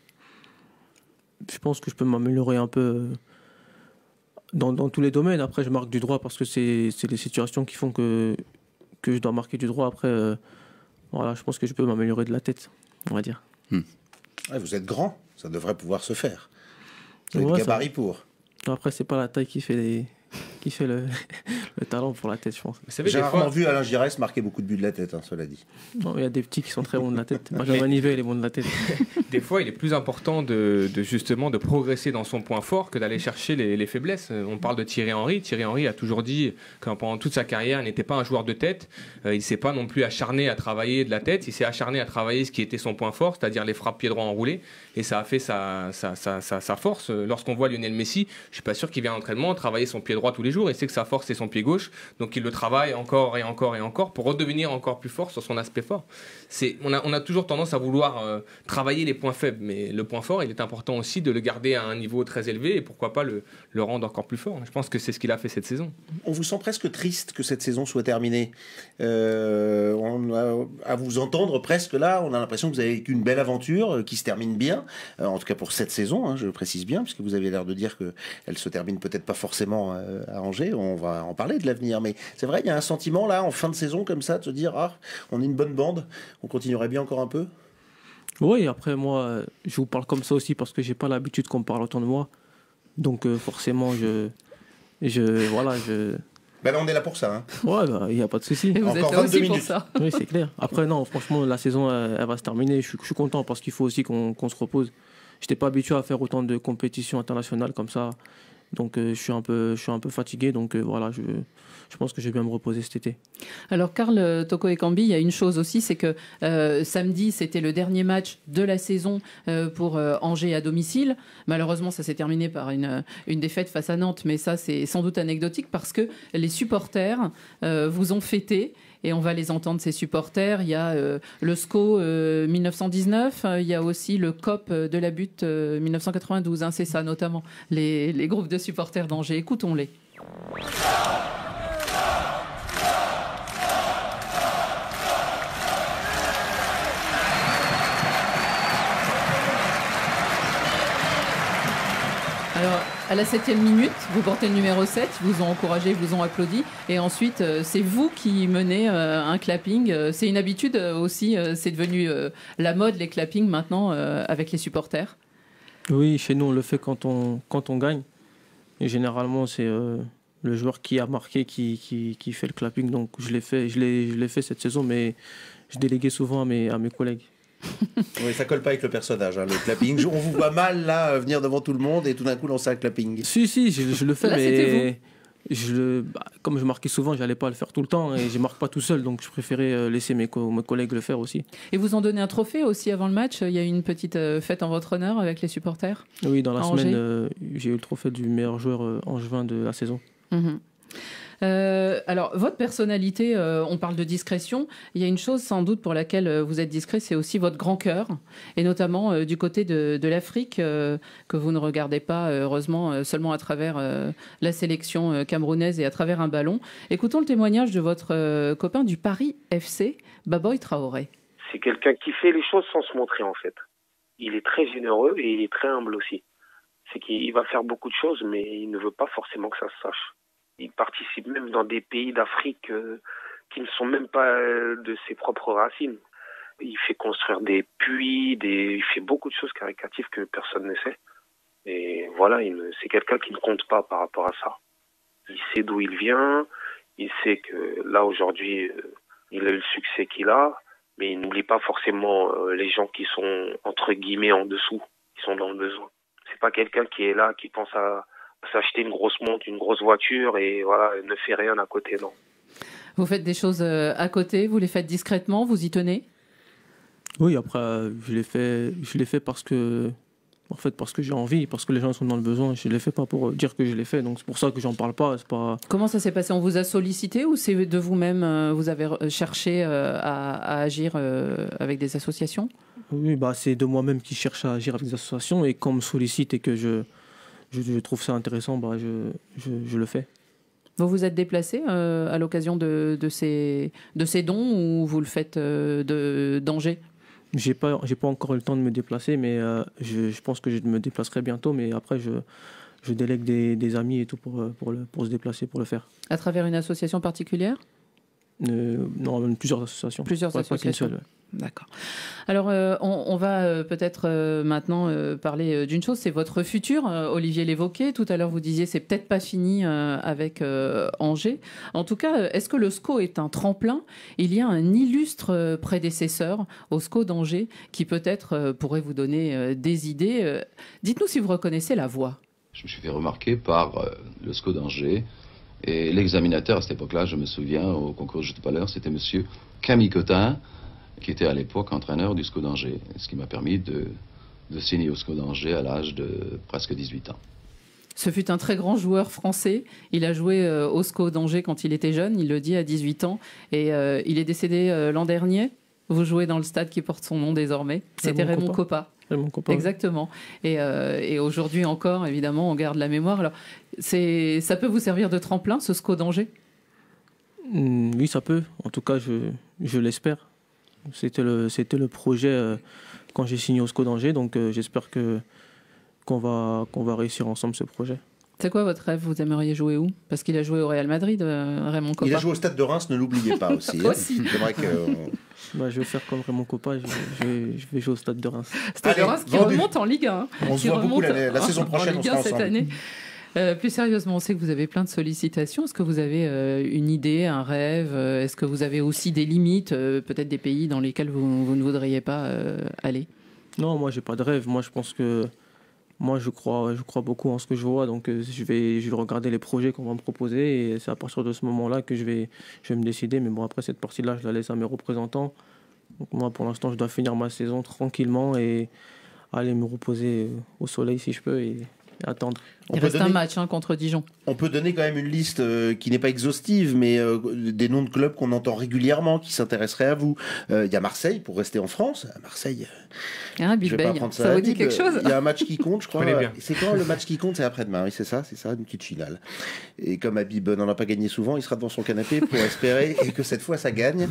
Je pense que je peux m'améliorer un peu dans tous les domaines. Après, je marque du droit parce que c'est les situations qui font que je dois marquer du droit. Après, voilà, je pense que je peux m'améliorer de la tête, on va dire. Ouais, vous êtes grand, ça devrait pouvoir se faire. Vous avez le gabarit pour. Après, c'est pas la taille qui fait le talent pour la tête, je pense. J'ai rarement vu Alain Giresse marquer beaucoup de buts de la tête, cela dit. Non, il y a des petits qui sont très bons de la tête. Benjamin Nivelle est bon de la tête. Des fois, il est plus important justement de progresser dans son point fort que d'aller chercher les faiblesses. On parle de Thierry Henry. Thierry Henry a toujours dit que pendant toute sa carrière, il n'était pas un joueur de tête. Il ne s'est pas non plus acharné à travailler de la tête. Il s'est acharné à travailler ce qui était son point fort, c'est-à-dire les frappes pied droit enroulés. Et ça a fait sa force. Lorsqu'on voit Lionel Messi, je ne suis pas sûr qu'il vient à l'entraînement travailler son pied droit tous les jours. Il sait que sa force, c'est son pied gauche. Donc, il le travaille encore et encore et encore pour redevenir encore plus fort sur son aspect fort. On a toujours tendance à vouloir travailler les points faibles. Mais le point fort, il est important aussi de le garder à un niveau très élevé et pourquoi pas le rendre encore plus fort. Je pense que c'est ce qu'il a fait cette saison. On vous sent presque triste que cette saison soit terminée. À vous entendre presque là, on a l'impression que vous avez vécu une belle aventure qui se termine bien. En tout cas pour cette saison, je le précise bien, puisque vous avez l'air de dire qu'elle se termine peut-être pas forcément à Angers. On va en parler de l'avenir. Mais c'est vrai, il y a un sentiment là, en fin de saison comme ça, de se dire on est une bonne bande, on continuerait bien encore un peu. Oui, après moi, je vous parle comme ça aussi parce que j'ai pas l'habitude qu'on me parle autant de moi. Donc forcément, voilà. Ben là, on est là pour ça. Hein. Ouais, il n'y a pas de souci. Vous êtes là aussi pour ça. Oui, c'est clair. Après, non, franchement, la saison, elle va se terminer. Je suis content parce qu'il faut aussi qu'on se repose. Je n'étais pas habitué à faire autant de compétitions internationales comme ça. Donc, je suis un peu fatigué. Donc, voilà, je pense que je vais bien me reposer cet été. Alors, Karl Toko Ekambi, il y a une chose aussi, c'est que samedi, c'était le dernier match de la saison pour Angers à domicile. Malheureusement, ça s'est terminé par une défaite face à Nantes, mais ça, c'est sans doute anecdotique parce que les supporters vous ont fêté. Et on va les entendre, ces supporters. Il y a le SCO 1919, il y a aussi le COP de la Butte 1992. Hein, c'est ça, notamment, les groupes de supporters d'Angers. Écoutons-les. Alors, à la 7e minute, vous portez le numéro 7, ils vous ont encouragé, ils vous ont applaudi. Et ensuite, c'est vous qui menez un clapping. C'est une habitude aussi, c'est devenu la mode, les clappings maintenant, avec les supporters. Oui, chez nous, on le fait quand on gagne. Et généralement, c'est le joueur qui a marqué qui fait le clapping. Donc, je l'ai fait cette saison, mais je déléguais souvent à mes collègues. Oui, ça colle pas avec le personnage, hein, le clapping. On vous voit mal là venir devant tout le monde et tout d'un coup lancer un clapping. Si, je le fais, là, mais comme je marquais souvent, j'allais pas le faire tout le temps et je marque pas tout seul, donc je préférais laisser mes collègues le faire aussi. Et vous en donnez un trophée aussi avant le match. Il y a eu une petite fête en votre honneur avec les supporters. Oui, dans la semaine, j'ai eu le trophée du meilleur joueur angevin de la saison. Alors, votre personnalité, on parle de discrétion. Il y a une chose sans doute pour laquelle vous êtes discret, c'est aussi votre grand cœur, et notamment du côté de l'Afrique, que vous ne regardez pas, heureusement, seulement à travers la sélection camerounaise et à travers un ballon. Écoutons le témoignage de votre copain du Paris FC, Baboy Traoré. C'est quelqu'un qui fait les choses sans se montrer, en fait. Il est très généreux et il est très humble aussi. C'est qu'il va faire beaucoup de choses, mais il ne veut pas forcément que ça se sache. Il participe même dans des pays d'Afrique qui ne sont même pas de ses propres racines. Il fait construire des puits, il fait beaucoup de choses caricatives que personne ne sait. Et voilà, c'est quelqu'un qui ne compte pas par rapport à ça. Il sait d'où il vient, il sait que là aujourd'hui, il a eu le succès qu'il a, mais il n'oublie pas forcément les gens qui sont entre guillemets en dessous, qui sont dans le besoin. C'est pas quelqu'un qui est là, qui pense à s'acheter une grosse montre, une grosse voiture et voilà, ne fait rien à côté, non. Vous faites des choses à côté, vous les faites discrètement, vous y tenez ? Oui, après, je l'ai fait parce que j'ai envie, parce que les gens sont dans le besoin. Je ne les fais pas pour dire que je l'ai fait, donc c'est pour ça que j'en parle pas. C'est pas... Comment ça s'est passé ? On vous a sollicité ou c'est de vous-même, vous avez cherché à agir avec des associations ? Oui, c'est de moi-même qui cherche à agir avec des associations, et quand on me sollicite et que je trouve ça intéressant, je le fais. Vous vous êtes déplacé à l'occasion de ces dons, ou vous le faites d'Angers ? J'ai pas encore eu le temps de me déplacer, mais je pense que je me déplacerai bientôt. Mais après, je délègue des amis et tout pour se déplacer, pour le faire. À travers une association particulière ? Non, plusieurs associations. Plusieurs associations. Pas qu'une seule. D'accord. Alors, on va peut-être maintenant parler d'une chose, c'est votre futur. Prélivier l'évoquait. Tout à l'heure, vous disiez c'est peut-être pas fini avec Angers. En tout cas, est-ce que le SCO est un tremplin ? Il y a un illustre prédécesseur au SCO d'Angers qui peut-être pourrait vous donner des idées. Dites-nous si vous reconnaissez la voix. Je me suis fait remarquer par le SCO d'Angers. Et l'examinateur à cette époque-là, je me souviens, au concours de tout à l'heure, c'était monsieur Camille Cotin, qui était à l'époque entraîneur du SCO d'Angers, ce qui m'a permis de signer au SCO d'Angers à l'âge de presque 18 ans. Ce fut un très grand joueur français. Il a joué au SCO d'Angers quand il était jeune, il le dit, à 18 ans. Et il est décédé l'an dernier. Vous jouez dans le stade qui porte son nom désormais. C'était Raymond Coppa. Raymond Coppa. Exactement. Et aujourd'hui encore, évidemment, on garde la mémoire. Alors, ça peut vous servir de tremplin, ce SCO d'Angers ? Oui, ça peut. En tout cas, je l'espère. C'était le projet quand j'ai signé au SCO d'Angers, donc j'espère qu'on va réussir ensemble ce projet. C'est quoi votre rêve ? Vous aimeriez jouer où ? Parce qu'il a joué au Real Madrid, Raymond Coppa. Il a joué au Stade de Reims, ne l'oubliez pas aussi. Aussi. J'aimerais que... je vais faire comme Raymond Coppa, je vais jouer au Stade de Reims. Stade de Reims qui remonte en Ligue 1. On se voit beaucoup la saison prochaine, en Ligue 1 cette année. Plus sérieusement, on sait que vous avez plein de sollicitations. Est-ce que vous avez une idée, un rêve ? Est-ce que vous avez aussi des limites, peut-être des pays dans lesquels vous ne voudriez pas aller ? Non, moi, j'ai pas de rêve. Moi, je pense que je crois beaucoup en ce que je vois. Donc, je vais regarder les projets qu'on va me proposer. Et c'est à partir de ce moment-là que je vais me décider. Mais bon, après, cette partie-là, je la laisse à mes représentants. Donc, moi, pour l'instant, je dois finir ma saison tranquillement et aller me reposer au soleil si je peux et attendre. Il reste un match contre Dijon. On peut donner quand même une liste qui n'est pas exhaustive, mais des noms de clubs qu'on entend régulièrement, qui s'intéresseraient à vous. Il y a Marseille, pour rester en France. Marseille, je vais pas prendre ça vous dit quelque chose ? Il y a un match qui compte, je crois. Bien. C'est quand le match qui compte ? C'est après-demain, oui, c'est ça, une petite finale. Et comme Habib n'en a pas gagné souvent, il sera devant son canapé pour espérer et que cette fois ça gagne.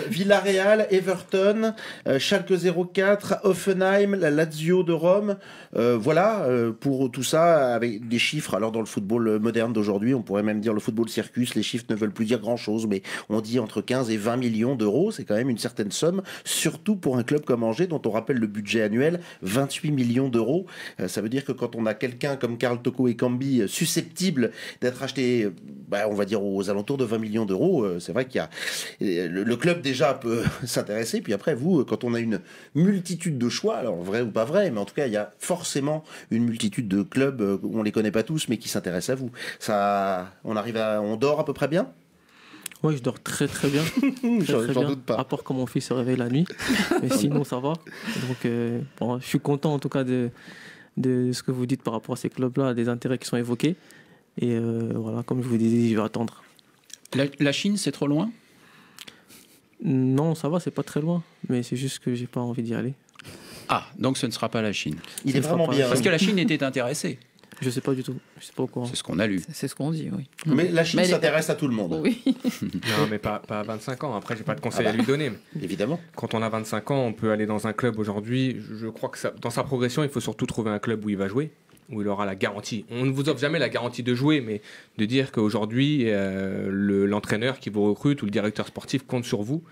Villarreal, Everton, Schalke 04, Hoffenheim, la Lazio de Rome. Voilà, pour tout ça, avec des chiffres. Alors dans le football moderne d'aujourd'hui, on pourrait même dire le football circus, les chiffres ne veulent plus dire grand-chose, mais on dit entre 15 et 20 millions d'euros, c'est quand même une certaine somme, surtout pour un club comme Angers, dont on rappelle le budget annuel, 28 millions d'euros. Ça veut dire que quand on a quelqu'un comme Karl Toko Ekambi susceptible d'être acheté, on va dire aux alentours de 20 millions d'euros, c'est vrai qu'il y a... Le club déjà peut s'intéresser, puis après vous, quand on a une multitude de choix, alors vrai ou pas vrai, mais en tout cas il y a forcément une multitude de clubs, on les connaît pas tous, mais qui s'intéressent à vous. Ça, on dort à peu près bien? Oui, je dors très très bien. J'en doute pas. À part quand mon fils se réveille la nuit, mais sinon ça va. Donc je suis content en tout cas de ce que vous dites par rapport à ces clubs-là, des intérêts qui sont évoqués. Et voilà, comme je vous disais, je vais attendre. La Chine, c'est trop loin? Non, ça va, c'est pas très loin, mais c'est juste que j'ai pas envie d'y aller. Ah, donc ce ne sera pas la Chine. Il est vraiment bien. Parce que la Chine était intéressée. Je sais pas du tout, je sais pas au courant. C'est ce qu'on a lu. C'est ce qu'on dit, oui. Mais la Chine s'intéresse à tout le monde. Oui. Non, mais pas à 25 ans. Après, j'ai pas de conseil à lui donner. Mais évidemment. Quand on a 25 ans, on peut aller dans un club aujourd'hui. Je crois que dans sa progression, il faut surtout trouver un club où il va jouer, où il aura la garantie. On ne vous offre jamais la garantie de jouer, mais de dire qu'aujourd'hui, l'entraîneur qui vous recrute ou le directeur sportif compte sur vous.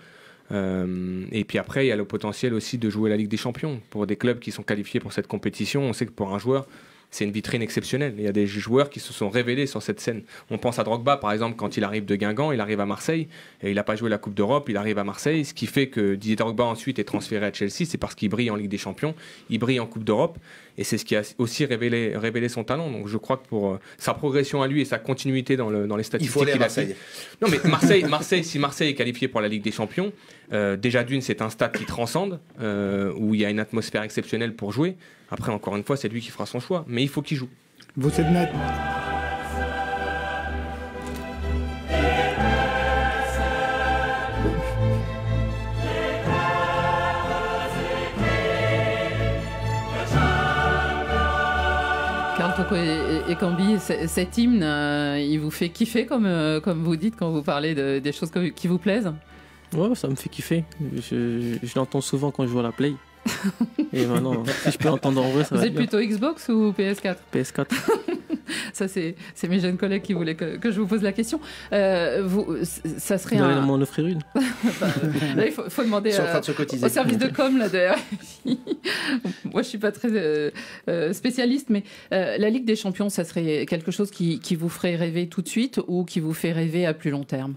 Et puis après, il y a le potentiel aussi de jouer la Ligue des Champions. Pour des clubs qui sont qualifiés pour cette compétition, on sait que pour un joueur, c'est une vitrine exceptionnelle. Il y a des joueurs qui se sont révélés sur cette scène. On pense à Drogba, par exemple, quand il arrive de Guingamp, il arrive à Marseille, et il n'a pas joué la Coupe d'Europe, il arrive à Marseille. Ce qui fait que Didier Drogba ensuite est transféré à Chelsea, c'est parce qu'il brille en Ligue des Champions, il brille en Coupe d'Europe, et c'est ce qui a aussi révélé son talent. Donc je crois que pour sa progression à lui et sa continuité dans les statistiques, il faut aller à Marseille. Non, mais Marseille, si Marseille est qualifié pour la Ligue des Champions, déjà d'une, c'est un stade qui transcende, où il y a une atmosphère exceptionnelle pour jouer. Après, encore une fois, c'est lui qui fera son choix, mais il faut qu'il joue. Vous êtes net. Karl Toko Ekambi, cet hymne, il vous fait kiffer, comme vous dites quand vous parlez des choses qui vous plaisent? Ouais, ça me fait kiffer. Je l'entends souvent quand je joue à la Play. Et maintenant, si je peux l'entendre en vrai, ça va. Vous êtes plutôt Xbox ou PS4? PS4. Ça, c'est mes jeunes collègues qui voulaient que je vous pose la question. Ça serait Vous allez m'en offrir une. Là, il faut demander au service de com là, de RFI. Moi, je suis pas très spécialiste, mais la Ligue des Champions, ça serait quelque chose qui vous ferait rêver tout de suite ou qui vous fait rêver à plus long terme?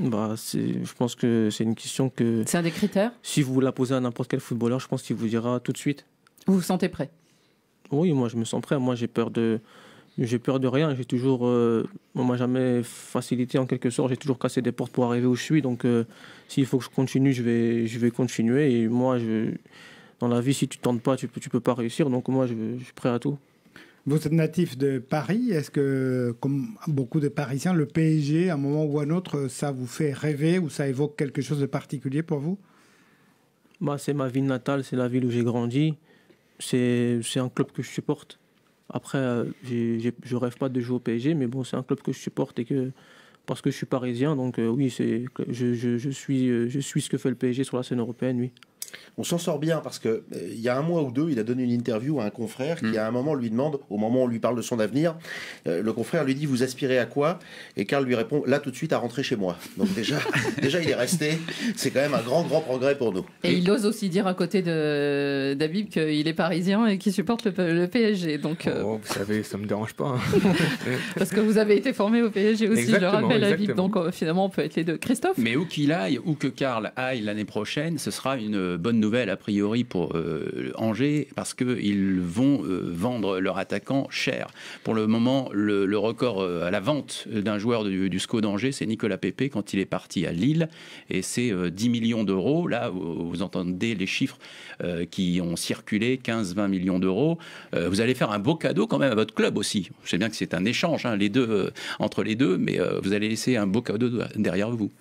Je pense que c'est une question que... C'est un des critères? Si vous la posez à n'importe quel footballeur, je pense qu'il vous dira tout de suite. Vous vous sentez prêt? Oui, moi je me sens prêt. Moi j'ai peur de rien. J'ai toujours... on m'a jamais facilité en quelque sorte. J'ai toujours cassé des portes pour arriver où je suis. Donc s'il faut que je continue, je vais continuer. Et moi, dans la vie, si tu tentes pas, tu peux pas réussir. Donc moi, je suis prêt à tout. Vous êtes natif de Paris. Est-ce que, comme beaucoup de Parisiens, le PSG, à un moment ou à un autre, ça vous fait rêver ou ça évoque quelque chose de particulier pour vous? C'est ma ville natale, c'est la ville où j'ai grandi. C'est un club que je supporte. Après, je rêve pas de jouer au PSG, mais bon, c'est un club que je supporte parce que je suis parisien. Donc oui, je suis ce que fait le PSG sur la scène européenne, oui. On s'en sort bien parce que il y a un mois ou deux, il a donné une interview à un confrère qui à un moment lui demande, au moment où on lui parle de son avenir, le confrère lui dit: vous aspirez à quoi? Et Karl lui répond: là tout de suite à rentrer chez moi. Donc déjà il est resté. C'est quand même un grand progrès pour nous. Et il ose aussi dire à côté de d'Habib qu'il est parisien et qu'il supporte le PSG. Donc vous savez, ça me dérange pas. Hein. Parce que vous avez été formé au PSG aussi, exactement, je le rappelle, Habib. Donc finalement on peut être les deux. Christophe? Mais où qu'il aille, où que Karl aille l'année prochaine, ce sera une bonne nouvelle a priori pour Angers, parce qu'ils vont vendre leur attaquant cher. Pour le moment, le record à la vente d'un joueur du SCO d'Angers, c'est Nicolas Pepe quand il est parti à Lille, et c'est 10 millions d'euros. Là, vous entendez les chiffres qui ont circulé, 15-20 millions d'euros. Vous allez faire un beau cadeau quand même à votre club aussi. Je sais bien que c'est un échange entre les deux, mais vous allez laisser un beau cadeau derrière vous.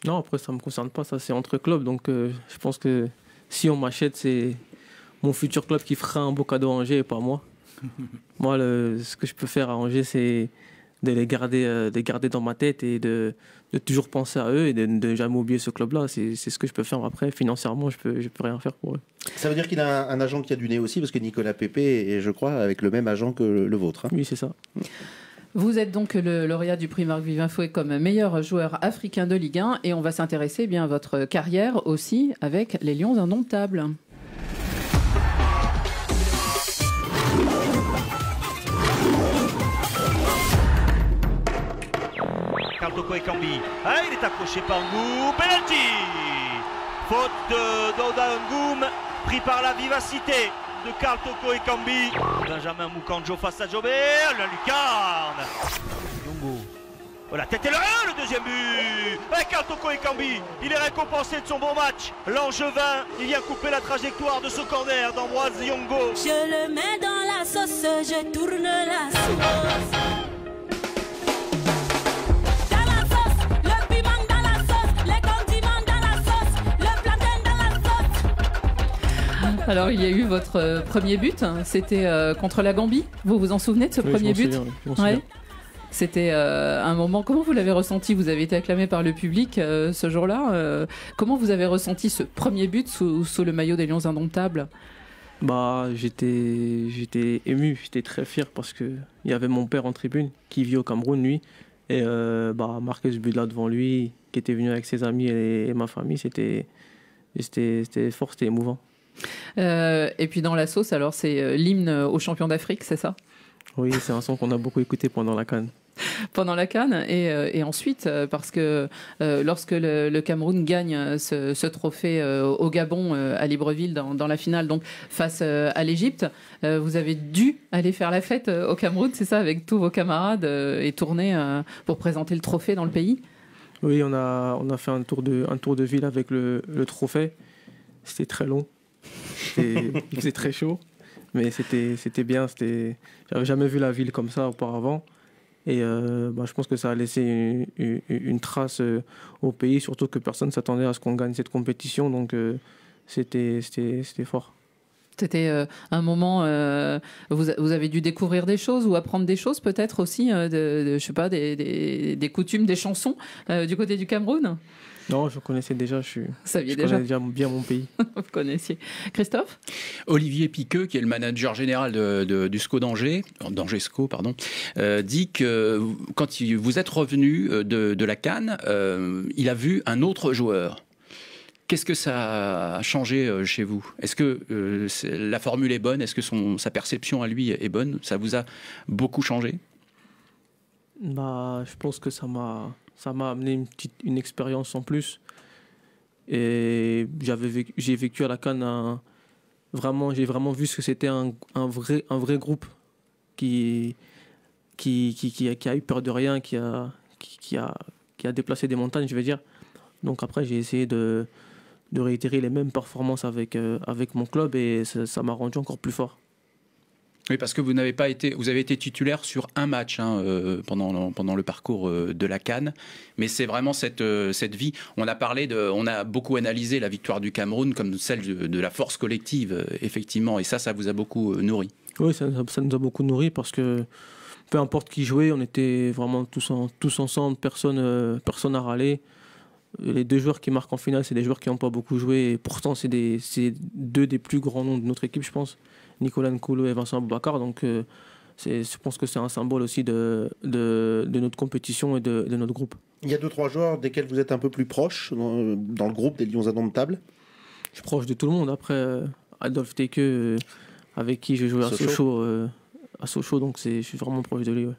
Non, après ça ne me concerne pas, ça c'est entre clubs, donc je pense que si on m'achète, c'est mon futur club qui fera un beau cadeau à Angers et pas moi. Moi, ce que je peux faire à Angers, c'est les garder dans ma tête et de toujours penser à eux et de ne jamais oublier ce club-là. C'est ce que je peux faire. Après, financièrement, je peux rien faire pour eux. Ça veut dire qu'il a un agent qui a du nez aussi, parce que Nicolas Pepe est, je crois, avec le même agent que le vôtre. Hein. Oui, c'est ça. Vous êtes donc le lauréat du prix Marc Vivien Foué comme meilleur joueur africain de Ligue 1 et on va s'intéresser bien à votre carrière aussi avec les Lions indomptables. Karl Toko Ekambi. Ah, il est accroché par Ngoum. Penalty. Faute d'Oda Ngoum, pris par la vivacité de Karl Toko Ekambi. Benjamin Mukanjo face à Jobert, la lucarne. Yongo. Voilà, tête et le deuxième but. Karl Toko Ekambi, il est récompensé de son bon match. L'Angevin, il vient couper la trajectoire de ce corner d'Ambroise Yongo. Je le mets dans la sauce, je tourne la sauce. Alors, il y a eu votre premier but, c'était contre la Gambie. Vous vous en souvenez de ce premier but? Ouais. C'était un moment. Comment vous l'avez ressenti? Vous avez été acclamé par le public ce jour-là. Comment vous avez ressenti ce premier but sous le maillot des Lions indomptables? Bah, j'étais ému, j'étais très fier parce que il y avait mon père en tribune qui vit au Cameroun, lui, et marquer ce but-là devant lui, qui était venu avec ses amis et ma famille, c'était fort, c'était émouvant. Et puis dans la sauce, alors c'est l'hymne aux champions d'Afrique, c'est ça? Oui, c'est un son qu'on a beaucoup écouté pendant la CAN. Pendant la CAN et ensuite parce que lorsque le Cameroun gagne ce trophée au Gabon à Libreville dans la finale donc face à l'Égypte, vous avez dû aller faire la fête au Cameroun, c'est ça, avec tous vos camarades et tourner pour présenter le trophée dans le pays? Oui, on a fait un tour de ville avec le trophée. C'était très long. Il faisait très chaud, mais c'était bien. J'avais jamais vu la ville comme ça auparavant. Et je pense que ça a laissé une trace au pays, surtout que personne ne s'attendait à ce qu'on gagne cette compétition. Donc c'était fort. C'était un moment, vous avez dû découvrir des choses ou apprendre des choses peut-être aussi, je sais pas, des coutumes, des chansons du côté du Cameroun? Non, je connaissais déjà, je connais déjà bien mon pays. Vous connaissiez. Christophe? Olivier Piqueux, qui est le manager général du SCO d'Angers, SCO, pardon, dit que quand vous êtes revenu de la CAN, il a vu un autre joueur. Qu'est-ce que ça a changé chez vous? Est-ce que la formule est bonne? Est-ce que sa perception à lui est bonne? Ça vous a beaucoup changé? Je pense que ça m'a amené une expérience en plus. Et j'ai vécu à la CAN j'ai vraiment vu ce que c'était un vrai groupe qui a eu peur de rien, qui a déplacé des montagnes, je veux dire. Donc après, j'ai essayé de réitérer les mêmes performances avec mon club et ça m'a rendu encore plus fort. Oui, parce que vous avez été titulaire sur un match pendant le parcours de la CAN, mais c'est vraiment cette vie. On a beaucoup analysé la victoire du Cameroun comme celle de la force collective, effectivement, et ça vous a beaucoup nourri. Oui, ça nous a beaucoup nourri parce que peu importe qui jouait, on était vraiment tous ensemble, personne à râler. Les deux joueurs qui marquent en finale, c'est des joueurs qui n'ont pas beaucoup joué, et pourtant c'est deux des plus grands noms de notre équipe, je pense. Nicolas Nkolo et Vincent Boubacar, donc je pense que c'est un symbole aussi de notre compétition et de notre groupe. Il y a 2-3 joueurs desquels vous êtes un peu plus proche dans le groupe des Lions indomptables? Je suis proche de tout le monde. Après, Adolphe Teke, avec qui j'ai joué à Sochaux, donc je suis vraiment proche de lui. Ouais.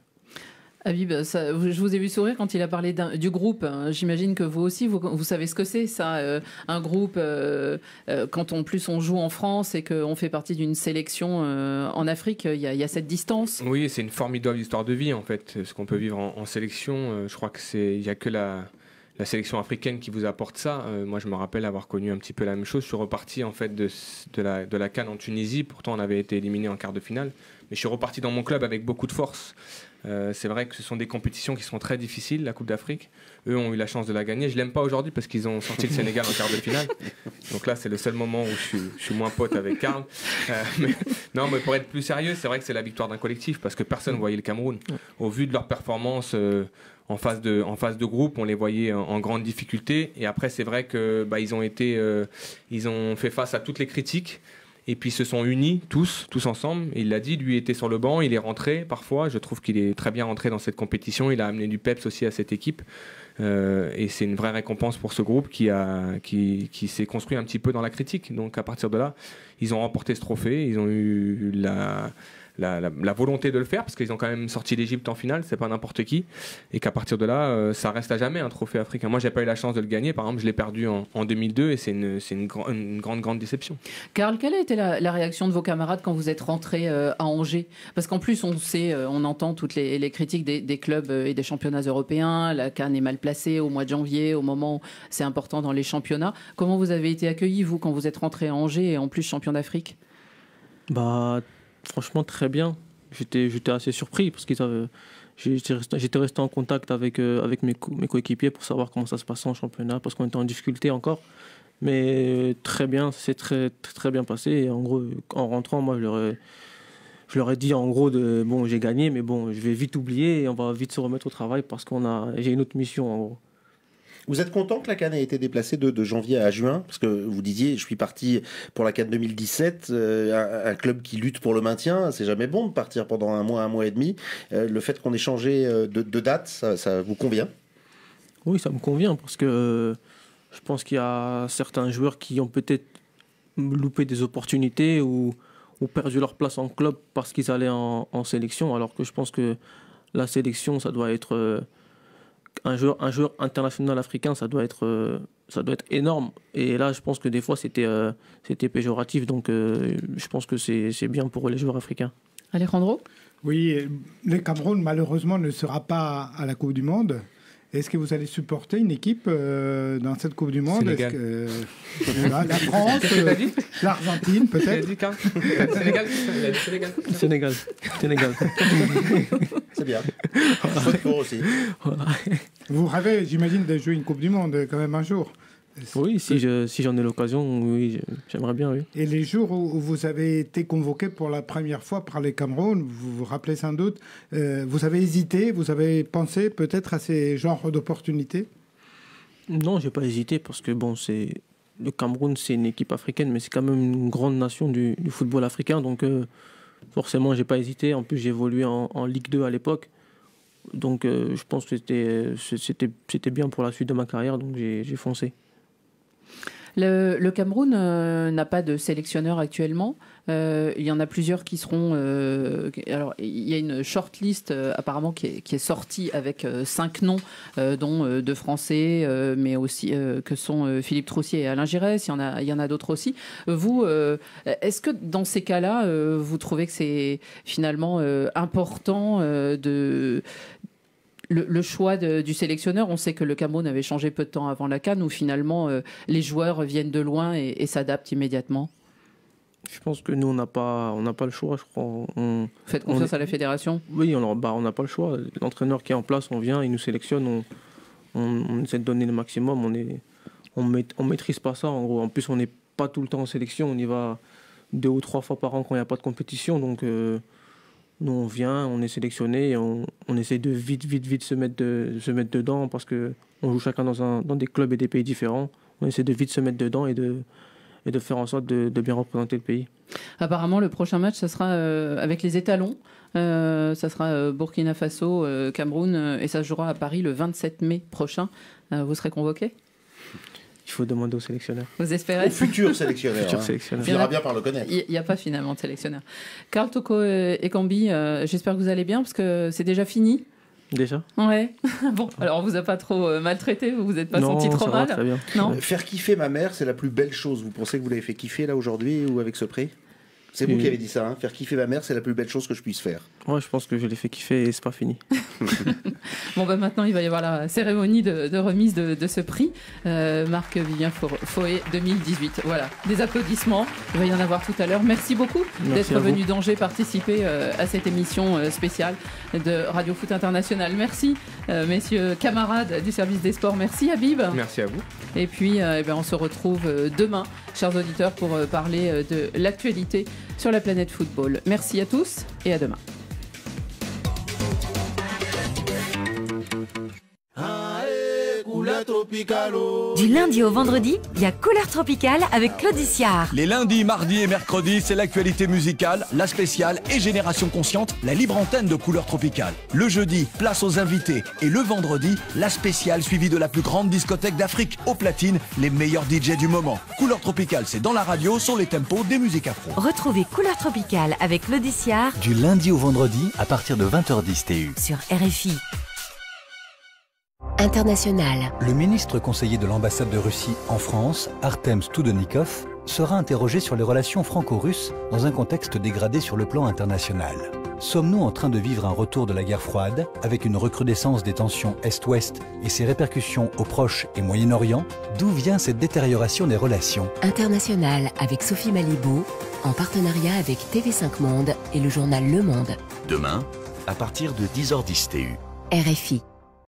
Habib, je vous ai vu sourire quand il a parlé du groupe. J'imagine que vous aussi, vous savez ce que c'est, ça, un groupe, quand on joue en France et qu'on fait partie d'une sélection en Afrique, il y a cette distance. Oui, c'est une formidable histoire de vie, en fait, ce qu'on peut vivre en sélection. Je crois qu'il n'y a que la sélection africaine qui vous apporte ça. Moi, je me rappelle avoir connu un petit peu la même chose. Je suis reparti en fait de la CAN en Tunisie. Pourtant, on avait été éliminé en quart de finale. Mais je suis reparti dans mon club avec beaucoup de force. C'est vrai que ce sont des compétitions qui sont très difficiles, la Coupe d'Afrique. Eux ont eu la chance de la gagner. Je l'aime pas aujourd'hui parce qu'ils ont sorti le Sénégal en quart de finale. Donc là, c'est le seul moment où je suis moins pote avec Karl. Mais pour être plus sérieux, c'est vrai que c'est la victoire d'un collectif parce que personne ne voyait le Cameroun. Au vu de leur performance en phase de groupe, on les voyait en grande difficulté. Et après, c'est vrai que ils ont fait face à toutes les critiques. Et puis ils se sont unis tous ensemble. Et il l'a dit, lui était sur le banc, il est rentré parfois. Je trouve qu'il est très bien rentré dans cette compétition. Il a amené du peps aussi à cette équipe. Et c'est une vraie récompense pour ce groupe qui s'est construit un petit peu dans la critique. Donc à partir de là, ils ont remporté ce trophée. Ils ont eu la volonté de le faire parce qu'ils ont quand même sorti l'Égypte en finale, c'est pas n'importe qui, et qu'à partir de là ça reste à jamais un trophée africain. Moi j'ai pas eu la chance de le gagner, par exemple je l'ai perdu en 2002 et c'est une grande déception. Karl, quelle a été la réaction de vos camarades quand vous êtes rentré à Angers? Parce qu'en plus on entend toutes les critiques des clubs et des championnats européens, la CAN est mal placée au mois de janvier, au moment où c'est important dans les championnats. Comment vous avez été accueillis vous quand vous êtes rentré à Angers et en plus champion d'Afrique? Franchement, très bien. J'étais assez surpris parce que j'étais resté en contact avec mes coéquipiers pour savoir comment ça se passait en championnat parce qu'on était en difficulté encore. Mais très bien, c'est très, très bien passé. Et en gros, en rentrant, moi, je leur ai dit en gros bon, j'ai gagné, mais bon, je vais vite oublier et on va vite se remettre au travail parce j'ai une autre mission en gros. Vous êtes content que la CAN ait été déplacée de janvier à juin? Parce que vous disiez, je suis parti pour la CAN 2017, un club qui lutte pour le maintien, c'est jamais bon de partir pendant un mois et demi. Le fait qu'on ait changé de date, ça vous convient? Oui, ça me convient parce que je pense qu'il y a certains joueurs qui ont peut-être loupé des opportunités ou perdu leur place en club parce qu'ils allaient en sélection, alors que je pense que la sélection, ça doit être... Un joueur international africain, ça doit être énorme. Et là, je pense que des fois, c'était péjoratif. Donc, je pense que c'est bien pour les joueurs africains. Alejandro? Oui, le Cameroun, malheureusement, ne sera pas à la Coupe du Monde. Est-ce que vous allez supporter une équipe dans cette Coupe du Monde? Sénégal. La France, l'Argentine, peut-être? Sénégal. C'est bien. Voilà. Aussi. Voilà. Vous rêvez, j'imagine, de jouer une Coupe du Monde quand même un jour? Oui, si j'en ai l'occasion, oui, j'aimerais bien, oui. Et les jours où vous avez été convoqué pour la première fois par les Cameroun, vous vous rappelez sans doute, vous avez hésité, vous avez pensé peut-être à ces genres d'opportunités? Non, j'ai pas hésité parce que bon, le Cameroun, c'est une équipe africaine, mais c'est quand même une grande nation du football africain, donc forcément, j'ai pas hésité. En plus, j'ai évolué en Ligue 2 à l'époque, donc je pense que c'était bien pour la suite de ma carrière, donc j'ai foncé. Le Cameroun n'a pas de sélectionneur actuellement. Il y en a plusieurs qui seront... alors, il y a une shortlist apparemment qui est sortie avec 5 noms, dont 2 Français, mais aussi que sont Philippe Troussier et Alain Giresse. Il y en a d'autres aussi. Vous, est-ce que dans ces cas-là, vous trouvez que c'est finalement important le choix du sélectionneur? On sait que le Cameroun avait changé peu de temps avant la CAN, où finalement les joueurs viennent de loin et s'adaptent immédiatement. Je pense que nous, on n'a pas le choix, je crois. Faites confiance à la fédération? Oui, on n'a pas le choix. L'entraîneur qui est en place, on vient, il nous sélectionne, on essaie de donner le maximum. On maîtrise pas ça, en gros. En plus, on n'est pas tout le temps en sélection, on y va 2 ou 3 fois par an quand il n'y a pas de compétition, donc... Nous, on vient, on est sélectionné, et on essaie de vite se mettre dedans parce qu'on joue chacun dans des clubs et des pays différents. On essaie de vite se mettre dedans et de faire en sorte de bien représenter le pays. Apparemment, le prochain match, ça sera avec les étalons. Ça sera Burkina Faso, Cameroun, et ça se jouera à Paris le 27 mai prochain. Vous serez convoqué? Il faut demander au sélectionneur. Vous espérez? Au futur sélectionneur. sélectionneur. On finira bien par le connaître. Il n'y a pas finalement de sélectionneur. Karl Toko Ekambi, j'espère que vous allez bien parce que c'est déjà fini. Déjà? Ouais. Bon, alors on vous a pas trop maltraité, vous vous êtes pas senti trop mal? Très bien. Non. Faire kiffer ma mère, c'est la plus belle chose. Vous pensez que vous l'avez fait kiffer là aujourd'hui ou avec ce prix? C'est vous qui avez dit ça, hein. Faire kiffer ma mère, c'est la plus belle chose que je puisse faire. Ouais, je pense que je l'ai fait kiffer et c'est pas fini. Bon, maintenant, il va y avoir la cérémonie de remise de ce prix. Marc-Vivien Foé 2018. Voilà, des applaudissements. Il va y en avoir tout à l'heure. Merci beaucoup d'être venu d'Angers participer à cette émission spéciale de Radio Foot International. Merci, messieurs camarades du service des sports. Merci, Habib. Merci à vous. Et puis, on se retrouve demain, chers auditeurs, pour parler de l'actualité sur la planète football. Merci à tous et à demain. Du lundi au vendredi, il y a Couleur Tropicale avec Claude Issiard. Les lundis, mardis et mercredis, c'est l'actualité musicale, la spéciale et Génération Consciente, la libre antenne de Couleur Tropicale. Le jeudi, place aux invités. Et le vendredi, la spéciale suivie de la plus grande discothèque d'Afrique. Au platine, les meilleurs DJ du moment. Couleur Tropicale, c'est dans la radio, sur les tempos des musiques afro. Retrouvez Couleur Tropicale avec Claude Issiard Du lundi au vendredi, à partir de 20h10 TU. sur RFI. International. Le ministre conseiller de l'ambassade de Russie en France, Artem Studenikov, sera interrogé sur les relations franco-russes dans un contexte dégradé sur le plan international. Sommes-nous en train de vivre un retour de la guerre froide, avec une recrudescence des tensions Est-Ouest et ses répercussions au Proche et Moyen-Orient? D'où vient cette détérioration des relations? International avec Sophie Malibaud, en partenariat avec TV5 Monde et le journal Le Monde. Demain, à partir de 10h10 TU. RFI.